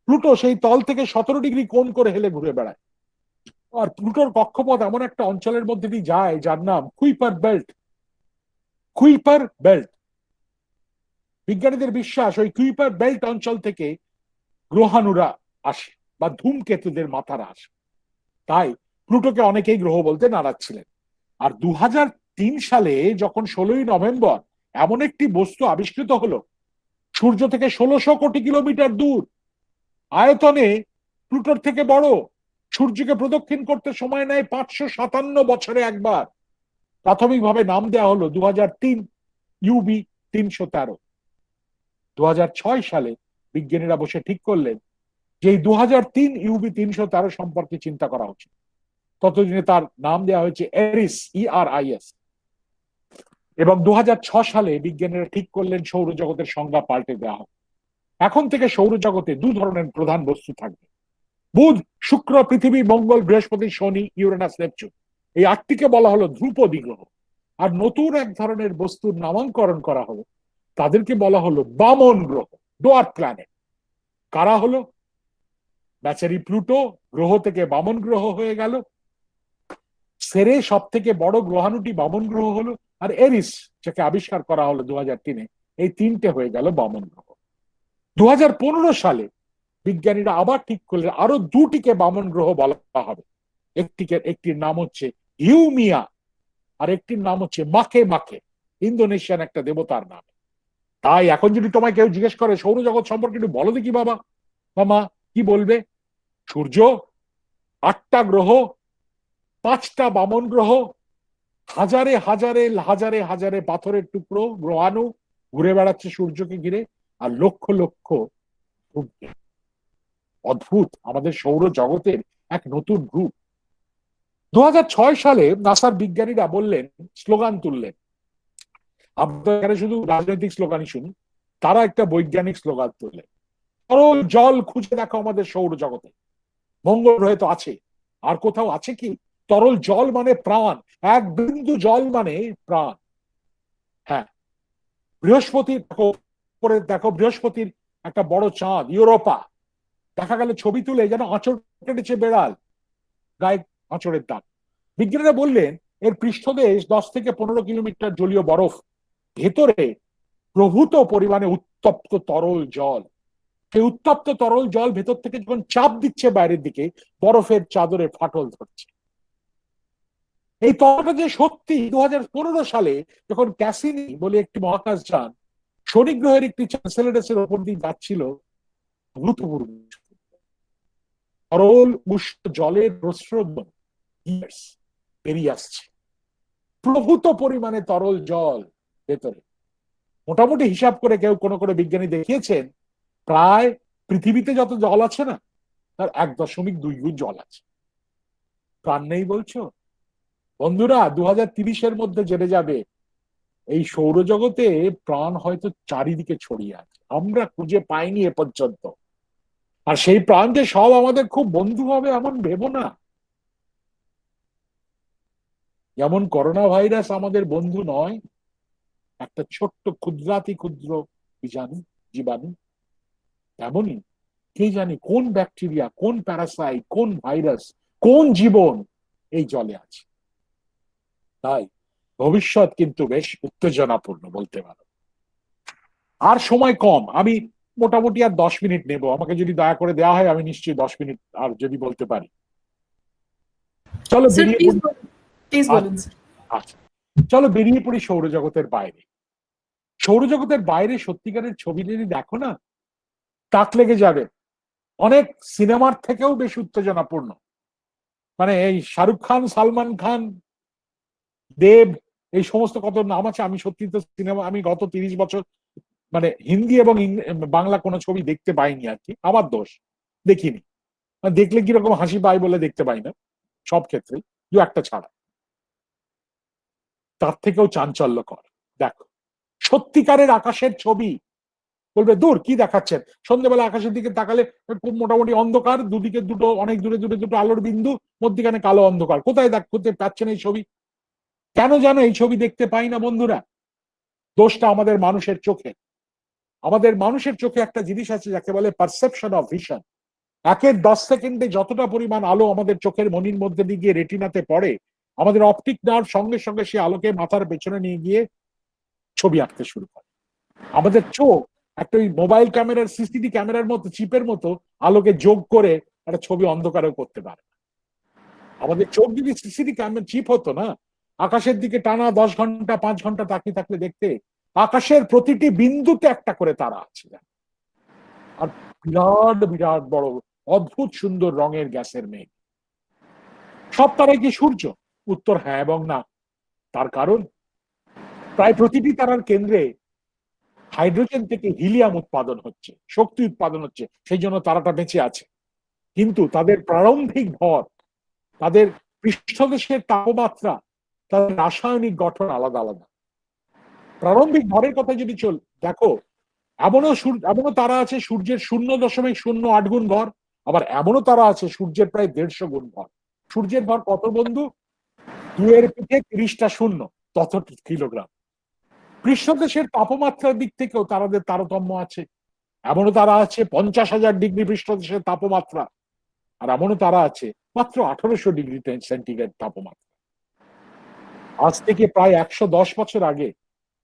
প্লুটো সেই তল থেকে 17 ডিগ্রি কোণ করে হেলে ঘুরে বেড়ায়। আর প্লুটোর কক্ষপথ এমন একটা অঞ্চলের মধ্যে দিয়ে যায় যার নাম কুইপার বেল্ট। কুইপার বেল্ট, বিজ্ঞানীদের বিশ্বাস ওই কুইপার বেল্ট অঞ্চল থেকে গ্রহাণুরা আসে বা ধূমকেতুদের মাথারা আসে। তাই প্লুটোকে অনেকেই গ্রহ বলতে নারাজ ছিলেন। আর 2003 সালে যখন 16ই নভেম্বর এমন একটি বস্তু আবিষ্কৃত হলো সূর্য থেকে 1600 কোটি কিলোমিটার দূর, আয়তনে প্লুটোর থেকে বড়, সূর্যকে প্রদক্ষিণ করতে সময় নেয় 557 বছরে একবার। প্রাথমিকভাবে নাম দেওয়া হলো 2003 ইউবি 313। 2006 সালে বিজ্ঞানীরা বসে ঠিক করলেন যে এই 2003 ইউবি 313 সম্পর্কে চিন্তা করা উচিত। ততদিনে তার নাম দেওয়া হয়েছে এরিস, ERIS। এবং 2006 সালে বিজ্ঞানীরা ঠিক করলেন সৌরজগতের সংজ্ঞা পাল্টে দেওয়া হবে। এখন থেকে সৌরজগতে দু ধরনের প্রধান বস্তু থাকবে: বুধ, শুক্র, পৃথিবী, মঙ্গল, বৃহস্পতি, শনি, ইউরেনাস, নেপচুন। এই 8টিকে বলা হলো ধ্রুপদী গ্রহ। আর নতুন এক ধরনের বস্তুর নামকরণ করা হলো, তাদেরকে বলা হলো বামন গ্রহ, ডোয়ার্ফ প্ল্যানেট। কারা হলো? বেচারি প্লুটো গ্রহ থেকে বামন গ্রহ হয়ে গেল, সেরে সব থেকে বড় গ্রহাণুটি বামন গ্রহ হলো, আর এরিস যাকে আবিষ্কার করা হলো 2003-এ, এই 3টে হয়ে গেল বামন গ্রহ। 2015 সালে বিজ্ঞানীরা আবার ঠিক করলেন আরো 2টিকে বামন গ্রহ বলা হবে। একটির নাম হচ্ছে হিউমিয়া, আর একটির নাম হচ্ছে মাকে মাকে, ইন্দোনেশিয়ান একটা দেবতার নাম। তাই এখন যদি তোমায় কেউ জিজ্ঞেস করে সৌরজগৎ সম্পর্কে একটু বলো দেখি বাবা বা মা, কি বলবে? সূর্য, 8টা গ্রহ, 5টা বামন গ্রহ, হাজারে হাজারে হাজারে হাজারে পাথরের টুকরো গ্রহাণু ঘুরে বেড়াচ্ছে সূর্যকে ঘিরে, আর লক্ষ লক্ষ উপগ্রহ। অদ্ভুত, আমাদের সৌরজগতের এক নতুন রূপ। 2006 সালে নাসার বিজ্ঞানীরা বললেন, স্লোগান তুললেন। আমরা এখানে শুধু রাজনৈতিক স্লোগানই শুনি, তারা একটা বৈজ্ঞানিক স্লোগান তুললেন। তরল জল খুঁজে দেখো আমাদের সৌরজগতে। মঙ্গল গ্রহে তো আছে, আর কোথাও আছে কি? তরল জল মানে প্রাণ, এক বিন্দু জল মানে প্রাণ। হ্যাঁ, বৃহস্পতির দেখো, বৃহস্পতির একটা বড় চাঁদ ইউরোপা, দেখা গেল ছবি তুলে যেন আঁচড় কেটেছে বেড়াল, গায়ে আঁচড়ের দাগ। বিজ্ঞানীরা বললেন এর পৃষ্ঠদেশ 10 থেকে 15 কিলোমিটার জলীয় বরফ, ভেতরে প্রভূত পরিমাণে উত্তপ্ত তরল জল। সেই উত্তপ্ত তরল জল ভেতর থেকে যখন চাপ দিচ্ছে বাইরের দিকে, বরফের চাদরে ফাটল ধরছে। এই তরলটা যে সত্যি, 2015 সালে যখন ক্যাসিনি বলে একটি মহাকাশযান শনি গ্রহের একটি চ্যান্সেলরেসের ওপর দিয়ে যাচ্ছিল, ভূতপূর্ব তরল উষ্ণ জলের প্রস্রবণ বেরিয়ে আসছে, প্রভূত পরিমাণে তরল জল ভেতরে। মোটামুটি হিসাব করে কেউ কোনো বিজ্ঞানী দেখিয়েছেন প্রায় পৃথিবীতে যত জল আছে না, তার 1.2 গুণ জল আছে। প্রাণ নেই বলছো? বন্ধুরা, 2030-এর মধ্যে জেনে যাবে এই সৌরজগতে প্রাণ হয়তো চারিদিকে ছড়িয়ে আছে, আমরা খুঁজে পাইনি এ পর্যন্ত। আর সেই প্রাণ যে সব আমাদের খুব বন্ধু হবে এমন ভেবো না। যেমন করোনা ভাইরাস আমাদের বন্ধু নয়, একটা ছোট্ট ক্ষুদ্রাতি ক্ষুদ্র জীবাণু, তেমনই কে জানি কোন ব্যাকটেরিয়া, কোন প্যারাসাইট, কোন ভাইরাস, কোন জীবন এই জলে আছে। তাই ভবিষ্যৎ কিন্তু বেশ উত্তেজনাপূর্ণ বলতে পারো। আর সময় কম, আমি মোটামুটি আর 10 মিনিট নেব, আমাকে যদি দয়া করে দেওয়া হয় আমি নিশ্চয়ই 10 মিনিট আর যদি বলতে পারি। চলো বেরিয়ে পড়ি। আচ্ছা, চলো বেরিয়ে পড়ি সৌরজগতের বাইরে। সৌরজগতের বাইরে সত্যিকারের ছবি যদি দেখো না, তাক লেগে যাবে। অনেক সিনেমার থেকেও বেশি উত্তেজনাপূর্ণ। মানে এই শাহরুখ খান, সালমান খান, দেব, এই সমস্ত কত নাম আছে। আমি সত্যি তো সিনেমা, আমি গত 30 বছর মানে হিন্দি এবং বাংলা কোনো ছবি দেখতে পাইনি আর কি, আমার দোষ, দেখিনি। দেখলে কিরকম হাসি পাই বলে দেখতে পাই না, সব ক্ষেত্রে দু একটা ছাড়া। তার থেকেও চাঞ্চল্যকর দেখো সত্যিকারের আকাশের ছবি। বলবে দূর কি দেখাচ্ছেন, সন্ধ্যেবেলা আকাশের দিকে তাকালে খুব মোটামুটি অন্ধকার, দুদিকে দুটো, অনেক দূরে দূরে দুটো আলোর বিন্দু, মধ্যখানে কালো অন্ধকার। কোথায় দেখতে পাচ্ছেন এই ছবি? কেন জানো এই ছবি দেখতে পাই না বন্ধুরা? দোষটা আমাদের মানুষের চোখে। আমাদের মানুষের চোখে একটা জিনিস আছে যাকে বলে পারসেপশন অফ ভিশন। 10 সেকেন্ডে যতটা পরিমাণ আলো আমাদের চোখের মনির মধ্যে দিয়ে গিয়ে রেটিনাতে পড়ে, আমাদের অপটিক নার্ভ সঙ্গে সঙ্গে সেই আলোকে মাথার পেছনে নিয়ে গিয়ে ছবি আঁকতে শুরু করে। আমাদের চোখ একটা ওই মোবাইল ক্যামেরার, সিসিটিভি ক্যামেরার মতো, চিপের মতো আলোকে যোগ করে একটা ছবি অন্ধকারেও করতে পারে। আমাদের চোখ যদি সিসিটিভি ক্যামেরা চিপ হতো না, আকাশের দিকে টানা 10 ঘন্টা 5 ঘন্টা তাকিয়ে থাকলে দেখতে আকাশের প্রতিটি বিন্দুতে একটা করে তারা আছে, আর বিরাট বিরাট বড় অদ্ভুত সুন্দর রঙের গ্যাসের মেঘ। সব তারাই কি সূর্য? উত্তর হ্যাঁ এবং না। তার কারণ প্রায় প্রতিটি তারার কেন্দ্রে হাইড্রোজেন থেকে হিলিয়াম উৎপাদন হচ্ছে, শক্তি উৎপাদন হচ্ছে, সেই জন্য তারাটা বেঁচে আছে। কিন্তু তাদের প্রারম্ভিক ভর, তাদের পৃষ্ঠদেশের তাপমাত্রা, তাদের রাসায়নিক গঠন আলাদা আলাদা। প্রারম্ভিক ভরের কথা যদি দেখো, এমনও তারা আছে সূর্যের 0.08 গুণ ভর, আবার এমনও তারা আছে সূর্যের প্রায় 150 গুণ ভর। সূর্যের ভর কত বন্ধু? 2 এর পিঠে 30টা শূন্য, তত কিলোগ্রাম। পৃষ্ঠদেশের তাপমাত্রার দিক থেকেও তারাদের তারতম্য আছে। এমনও তারা আছে 50,000 ডিগ্রি পৃষ্ঠদেশের তাপমাত্রা, আর এমনও তারা আছে মাত্র 1800 ডিগ্রি সেন্টিগ্রেড তাপমাত্রা। আজ থেকে প্রায় 110 বছর আগে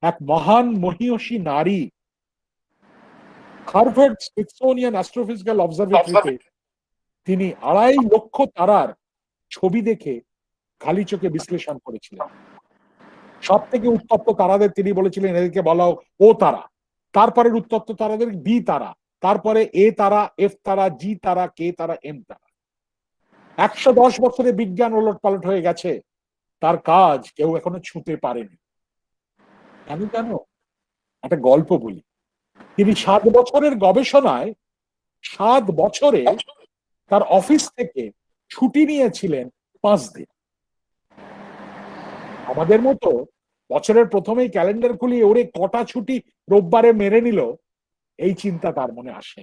এক মহান মহীয়সী নারী হার্ভার্ড স্মিথসোনিয়ান অ্যাস্ট্রোফিজিক্যাল অবজারভেটরিতে তিনি 2.5 লক্ষ তারার ছবি দেখে খালি চোখে বিশ্লেষণ করেছিলেন। সব থেকে উত্তপ্ত তারাদের তিনি বলেছিলেন এদেরকে বলা ও তারা, তারপরে উত্তপ্ত তারাদের বি তারা, তারপরে এ তারা, এফ তারা, জি তারা, কে তারা, এম তারা। 110 বছরে বিজ্ঞান ওলট পালট হয়ে গেছে, তার কাজ কেউ এখনো ছুঁতে পারেনি। কেন জানো? একটা গল্প বলি। তিনি 7 বছরের গবেষণায় 7 বছরে তার অফিস থেকে ছুটি নিয়েছিলেন 5 দিন। আমাদের মতো বছরের প্রথমেই ক্যালেন্ডার খুলি ওরে কটা ছুটি রোববারে মেরে নিল, এই চিন্তা তার মনে আসে।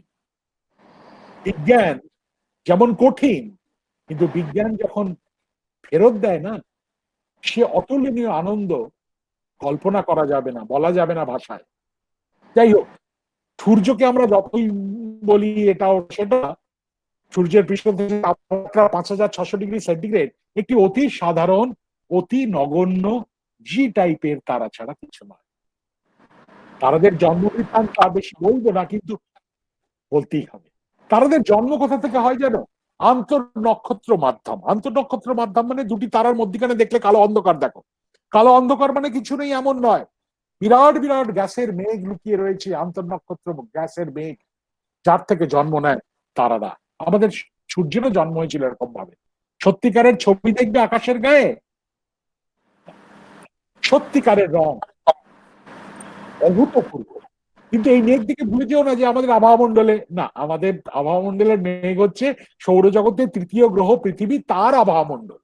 বিজ্ঞান যেমন কঠিন, কিন্তু বিজ্ঞান যখন ফেরত দেয় না, সে অতুলনীয় আনন্দ কল্পনা করা যাবে না, বলা যাবে না ভাষায়। যাই হোক, সূর্যকে আমরা যতই বলি এটাও সেটা, সূর্যের পৃষ্ঠদেশের তাপমাত্রা 5600 ডিগ্রি সেন্টিগ্রেড একটি অতি সাধারণ, অতি নগণ্য জি টাইপের তারা ছাড়া কিছু নয়। তারাদের জন্ম বৃত্তান্ত আর বেশি বলবো না, কিন্তু বলতেই হবে। তারাদের জন্ম কোথা থেকে হয় জানো? আন্তর নক্ষত্র মাধ্যম। আন্তর নক্ষত্র মাধ্যম মানে দুটি তারার মধ্যখানে দেখলে কালো অন্ধকার দেখো। কালো অন্ধকার মানে কিছু নেই এমন নয়, বিরাট বিরাট গ্যাসের মেঘ লুকিয়ে রয়েছে, আন্তর নক্ষত্র গ্যাসের মেঘ, যার থেকে জন্ম নেয় তারারা। আমাদের সূর্যেরও জন্ম হয়েছিল এরকম ভাবে। সত্যিকারের ছবি দেখবে আকাশের গায়ে, সত্যিকারের রং অভূতপূর্ব। কিন্তু এই মেঘ দিকে ভুলে যেও না যে আমাদের আবহাওয়া মন্ডলে না, আমাদের আবহাওয়া মন্ডলের মেঘ হচ্ছে সৌরজগতের 3য় গ্রহ পৃথিবী, তার আবহাওয়া মন্ডল।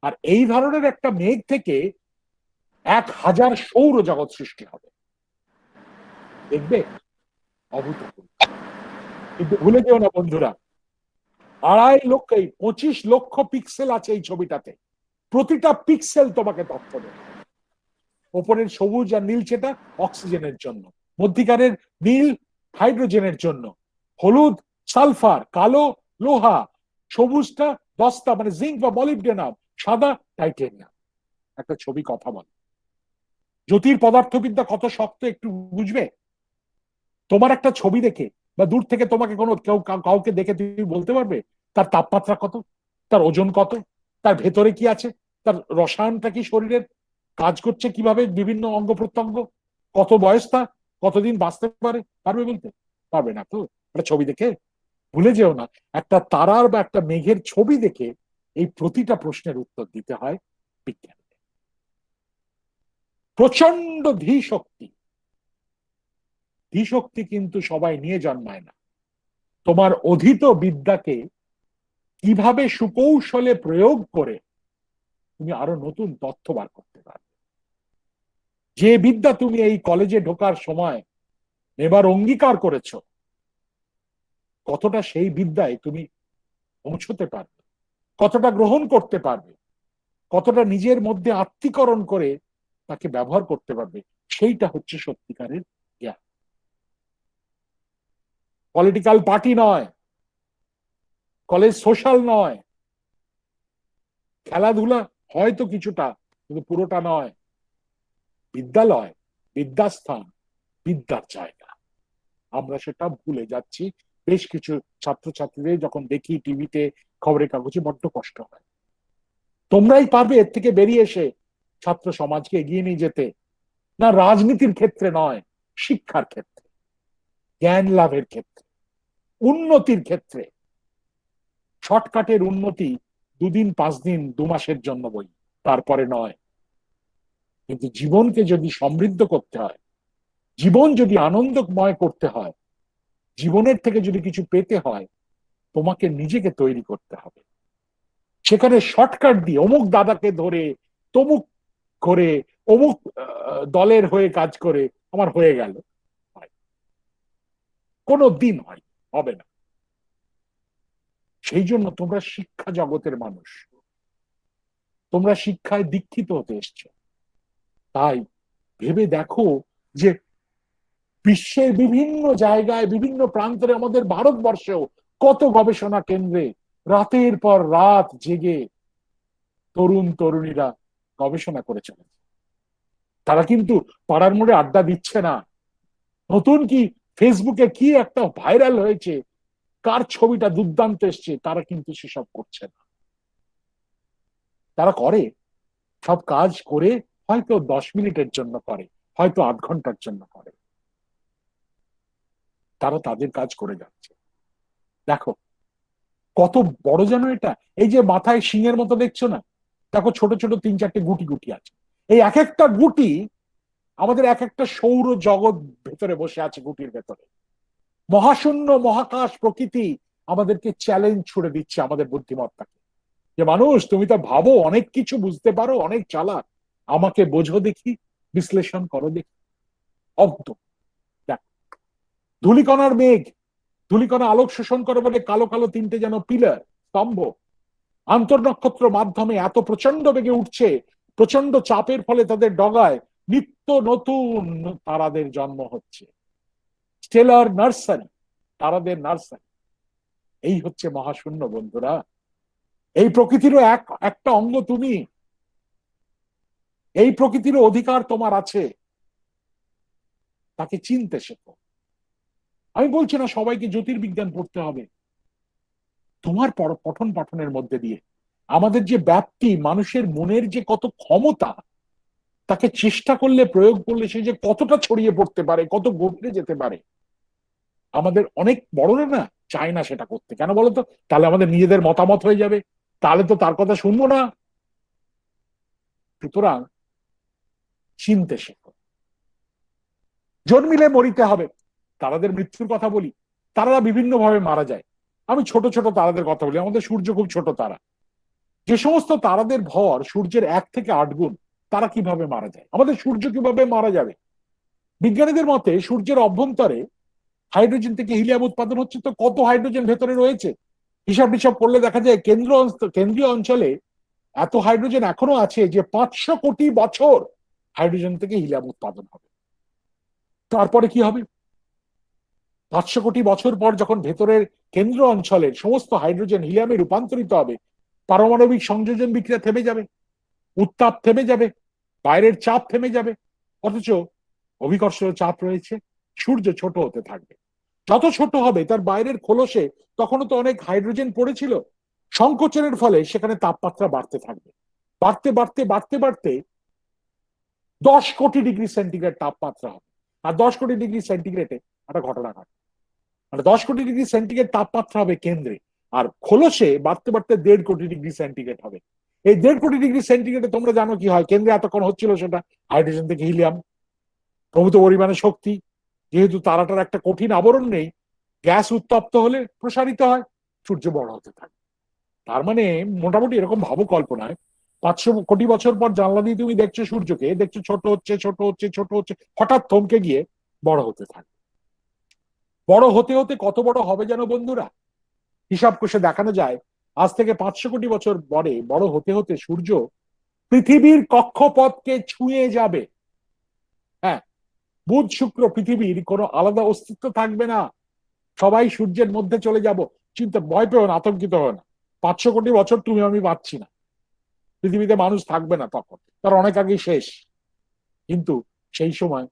আর এই ধরনের একটা মেঘ থেকে 1000 সৌরজগৎ সৃষ্টি হবে, দেখবে অভূতপূর্ব। কিন্তু ভুলে যেও না বন্ধুরা, 25 লক্ষ পিক্সেল আছে এই ছবিটাতে। প্রতিটা পিক্সেল তোমাকে তথ্য দেবে। ওপরের সবুজ আর নীলচেটা অক্সিজেনের জন্য, মধ্যিকারের নীল হাইড্রোজেনের জন্য, হলুদ সালফার, কালো লোহা, সবুজটা দস্তা মানে জিঙ্ক বা মলিবডেনাম, সাদা টাইটেনিয়াম। একটা ছবি কথা বলে। জ্যোতির পদার্থবিদ্যা কত শক্ত একটু বুঝবে। তোমার একটা ছবি দেখে বা দূর থেকে তোমাকে কাউকে দেখে তুমি বলতে পারবে তার তাপমাত্রা কত, তার ওজন কত, তার ভেতরে কি আছে, তার রসায়নটা কি, শরীরের কাজ করছে কিভাবে, বিভিন্ন অঙ্গ প্রত্যঙ্গ, কত বয়স তার, কতদিন বাঁচতে পারে, পারবে বলতে? পারবে না তো। একটা ছবি দেখে ভুলে যেও না, একটা তারার বা একটা মেঘের ছবি দেখে এই প্রতিটা প্রশ্নের উত্তর দিতে হয় বিজ্ঞান। প্রচন্ড ধীশক্তি, ধীশক্তি কিন্তু সবাই নিয়ে জন্মায় না। তোমার অধীত বিদ্যাকে কিভাবে সুকৌশলে প্রয়োগ করে তুমি আরো নতুন তথ্য বার করতে পারবে। যে বিদ্যা তুমি এই কলেজে ঢোকার সময় এবার অঙ্গীকার করেছো, কতটা সেই বিদ্যায় তুমি পৌঁছতে পারবে, কতটা গ্রহণ করতে পারবে, কতটা নিজের মধ্যে আত্মীকরণ করে তাকে ব্যবহার করতে পারবে, সেইটা হচ্ছে সত্যিকারের জ্ঞান। পলিটিক্যাল পার্টি নয়, কলেজ সোশ্যাল নয়, খেলাধুলা হয়তো কিছুটা, কিন্তু পুরোটা নয়। বিদ্যালয়, বিদ্যাস্থান, বিদ্যার জায়গা। আমরা সেটা ভুলে যাচ্ছি। বেশ কিছু ছাত্রছাত্রীদের যখন দেখি টিভিতে, খবরের কাগজে, বড্ড কষ্ট হয়। তোমরাই পারবে এর থেকে বেরিয়ে এসে ছাত্র সমাজকে এগিয়ে নিয়ে যেতে। না রাজনীতির ক্ষেত্রে নয়, শিক্ষার ক্ষেত্রে, জ্ঞান লাভের ক্ষেত্রে, উন্নতির ক্ষেত্রে। শর্টকাটের উন্নতি 2 দিন 5 দিন 2 মাসের জন্য বই, তারপরে নয়। কিন্তু জীবনকে যদি সমৃদ্ধ করতে হয়, জীবন যদি আনন্দময় করতে হয়, জীবনের থেকে যদি কিছু পেতে হয়, তোমাকে নিজেকে তৈরি করতে হবে। সেখানে শর্টকাট দিয়ে অমুক দাদাকে ধরে, তমুক করে, অমুক দলের হয়ে কাজ করে আমার হয়ে গেল, কোনো দিন হবে না। সেই জন্য তোমরা শিক্ষা জগতের মানুষ, তোমরা শিক্ষায় দীক্ষিত হতে এসছো। তাই ভেবে দেখো যে বিশ্বের বিভিন্ন জায়গায়, বিভিন্ন প্রান্তরে, আমাদের ভারতবর্ষেও কত গবেষণা কেন্দ্রে রাতের পর রাত জেগে তরুণ তরুণীরা গবেষণা করে চলেছে। তারা কিন্তু পাড়ার মোড়ে আড্ডা দিচ্ছে না, নতুন কি ফেসবুকে কি একটা ভাইরাল হয়েছে, কার ছবিটা দুর্দান্ত এসছে, তারা কিন্তু সেসব করছে না। তারা করে সব কাজ করে হয়তো 10 মিনিটের জন্য করে, হয়তো 8 ঘন্টার জন্য করে, তারা তাদের কাজ করে যাচ্ছে। দেখো কত বড় যেন এটা। এই যে মাথায় শিঙের মতো দেখছো না, দেখো ছোট ছোট 3-4টে গুটি গুটি আছে। এই এক একটা গুটি আমাদের এক একটা সৌর জগৎ ভেতরে বসে আছে। গুটির ভেতরে মহাশূন্য, মহাকাশ, প্রকৃতি আমাদেরকে চ্যালেঞ্জ ছুড়ে দিচ্ছে আমাদের বুদ্ধিমত্তাকে, যে মানুষ তুমি তো ভাবো অনেক কিছু বুঝতে পারো, অনেক চালাক, আমাকে বোঝো দেখি, বিশ্লেষণ করো দেখি। অব্দ দেখ, ধূলিকণার মেঘ, ধূলিকণা আলোক শোষণ করে বলে কালো কালো 3টে যেন পিলার, স্তম্ভ, আন্তর্নক্ষত্র মাধ্যমে এত প্রচন্ড বেগে উঠছে, প্রচন্ড চাপের ফলে তাদের ডগায় নিত্য নতুন তারাদের জন্ম হচ্ছে। স্টেলার নার্সারি, তারাদের নার্সারি। এই হচ্ছে মহাশূন্য বন্ধুরা। এই প্রকৃতিরও একটা অঙ্গ তুমি, এই প্রকৃতিরও অধিকার তোমার আছে, তাকে চিনতে শেখো। আমি বলছি না সবাইকে জ্যোতির্বিজ্ঞান পড়তে হবে, তোমার পঠন পাঠনের মধ্যে দিয়ে আমাদের যে ব্যাপ্তি, মানুষের মনের যে কত ক্ষমতা, তাকে চেষ্টা করলে, প্রয়োগ করলে সে যে কতটা ছড়িয়ে পড়তে পারে, কত গভীরে যেতে পারে, আমাদের অনেক বড়রা না চায় না সেটা করতে। কেন বলতো? তাহলে আমাদের নিজেদের মতামত হয়ে যাবে, তাহলে তো তার কথা শুনবো না। সুতরাং চিনতে শেখো। জন্মিলে মরিতে হবে, তারাদের মৃত্যুর কথা বলি, তারারা বিভিন্ন ভাবে মারা যায়। আমি ছোট ছোট তারাদের কথা বলি। আমাদের সূর্য খুব ছোট তারা, যে সমস্ত তারাদের ভর সূর্যের 1 থেকে 8 গুণ, তারা কিভাবে মারা যায়, আমাদের সূর্য কিভাবে মারা যাবে? বিজ্ঞানীদের মতে সূর্যের অভ্যন্তরে হাইড্রোজেন থেকে হিলিয়াম উৎপাদন হচ্ছে, তো কত হাইড্রোজেন ভেতরে রয়েছে হিসাব নিসাব করলে দেখা যায় কেন্দ্রীয় অঞ্চলে এত হাইড্রোজেন এখনো আছে যে 500 কোটি বছর হাইড্রোজেন থেকে হিলিয়াম উৎপাদন হবে। তারপরে কি হবে? 500 কোটি বছর পর যখন ভেতরের কেন্দ্র অঞ্চলের সমস্ত হাইড্রোজেন হিলিয়ামে রূপান্তরিত হবে, পারমাণবিক সংযোজন বিক্রিয়া থেমে যাবে, উত্তাপ থেমে যাবে, বাইরের চাপ থেমে যাবে। অথচ অভিকর্ষ চাপ রয়েছে, সূর্য ছোট হতে থাকবে। যত ছোট হবে তার বাইরের খোলসে তখনও তো অনেক হাইড্রোজেন পড়েছিল, সংকোচনের ফলে সেখানে তাপমাত্রা বাড়তে থাকবে। বাড়তে বাড়তে বাড়তে বাড়তে 10 কোটি ডিগ্রি সেন্টিগ্রেড তাপমাত্রা হবে। আর 10 কোটি ডিগ্রি সেন্টিগ্রেডে একটা ঘটনা ঘটে, মানে 10 কোটি ডিগ্রি সেন্টিগ্রেড তাপমাত্রা হবে কেন্দ্রে, আর খোলসে বাড়তে বাড়তে 1.5 কোটি ডিগ্রি সেন্টিগ্রেড হবে। এই 1.5 কোটি ডিগ্রি সেন্টিগ্রেডে তোমরা জানো কি হয়? কেন্দ্রে এতক্ষণ হচ্ছিল সেটা হাইড্রোজেন থেকে হিলিয়াম, প্রভূত পরিমাণে শক্তি। যেহেতু তারাটার একটা কঠিন আবরণ নেই, গ্যাস উত্তপ্ত হলে প্রসারিত হয়, সূর্য বড় হতে থাকে। তার মানে মোটামুটি এরকম ভাবো, কল্পনায় 500 কোটি বছর পর জানলা দিয়ে তুমি দেখছো সূর্যকে, দেখছো ছোট হচ্ছে ছোট হচ্ছে ছোট হচ্ছে, হঠাৎ থমকে গিয়ে বড় হতে থাকে। বড় হতে হতে কত বড় হবে যেন বন্ধুরা? হিসাব কষে দেখানো যায়, আজ থেকে 500 কোটি বছর পরে বড় হতে হতে সূর্য পৃথিবীর কক্ষপথকে ছুঁয়ে যাবে। হ্যাঁ, বুধ শুক্র পৃথিবীর কোনো আলাদা অস্তিত্ব থাকবে না, সবাই সূর্যের মধ্যে চলে যাব। চিন্তা, ভয় পেও না, আতঙ্কিত হয় না। 500 কোটি বছর তুমি আমি পাচ্ছি না, পৃথিবীতে মানুষ থাকবে না তখন, তার অনেক আগেই শেষ। কিন্তু সেই সময়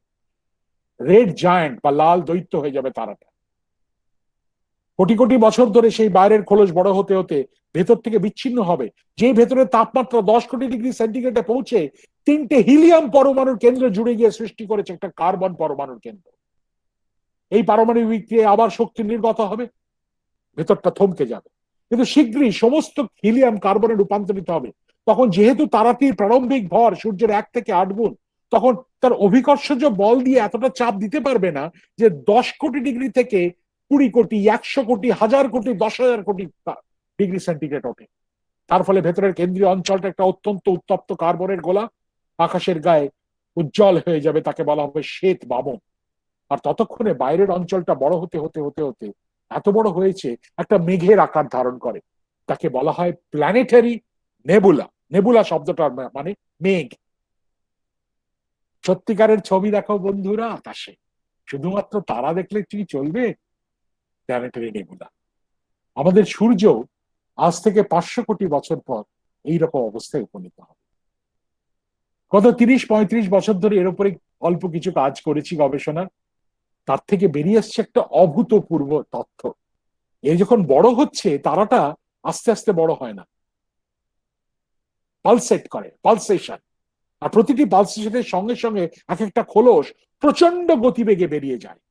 রেড জায়ান্ট বা লাল দৈত্য হয়ে যাবে তারাটা। কোটি কোটি বছর ধরে সেই বাইরের খোলস বড় হতে হতে ভেতর থেকে বিচ্ছিন্ন হবে। যে ভেতরের তাপমাত্রা 10 কোটি ডিগ্রি সেন্টিগ্রেডে পৌঁছে 3টে হিলিয়াম পরমাণুর কেন্দ্র জুড়ে গিয়ে সৃষ্টি করেছে একটা কার্বন পরমাণুর কেন্দ্র। এই পারমাণবিক বিক্রিয়া আবার শক্তি নির্গত হবে, ভেতরটা থমকে যাবে, কিন্তু শীঘ্রই সমস্ত হিলিয়াম কার্বনে রূপান্তরিত হবে। তখন যেহেতু তারাটির প্রারম্ভিক ভর সূর্যের 1 থেকে 8 গুণ, তখন তার অভিকর্ষজ বল দিয়ে এতটা চাপ দিতে পারবে না যে 10 কোটি ডিগ্রি থেকে 20 কোটি, 100 কোটি, 1000 কোটি, 10,000 কোটি ডিগ্রি সেন্টিগ্রেড ওঠে। তার ফলে ভেতরের কেন্দ্রীয় অঞ্চলটা একটা অত্যন্ত উত্তপ্ত কার্বনের গোলা, আকাশের গায়ে উজ্জ্বল হয়ে যাবে, তাকে বলা হবে শ্বেত বামন। আর ততক্ষণে বাইরের অঞ্চলটা বড় হতে হতে হতে হতে এত বড় হয়েছে একটা মেঘের আকার ধারণ করে, তাকে বলা হয় প্ল্যানেটারি নেবুলা। নেবুলা শব্দটার মানে মেঘ। সত্যিকারের ছবি দেখো বন্ধুরা আকাশে, শুধুমাত্র তারা দেখলে কি চলবে? Planetary nebula. আমাদের সূর্য আজ থেকে 500 কোটি বছর পর এইরকম অবস্থায় উপনীত হবে। গত 30-35 বছর ধরে এর উপরে অল্প কিছু কাজ করেছি গবেষণা, তার থেকে বেরিয়ে আসছে একটা অভূতপূর্ব তথ্য। এই যখন বড় হচ্ছে, তারাটা আস্তে আস্তে বড় হয় না, পালসেট করে, পালসেশন। আর প্রতিটি পালসেশনের সঙ্গে সঙ্গে এক একটা খোলস প্রচন্ড গতিবেগে বেরিয়ে যায়।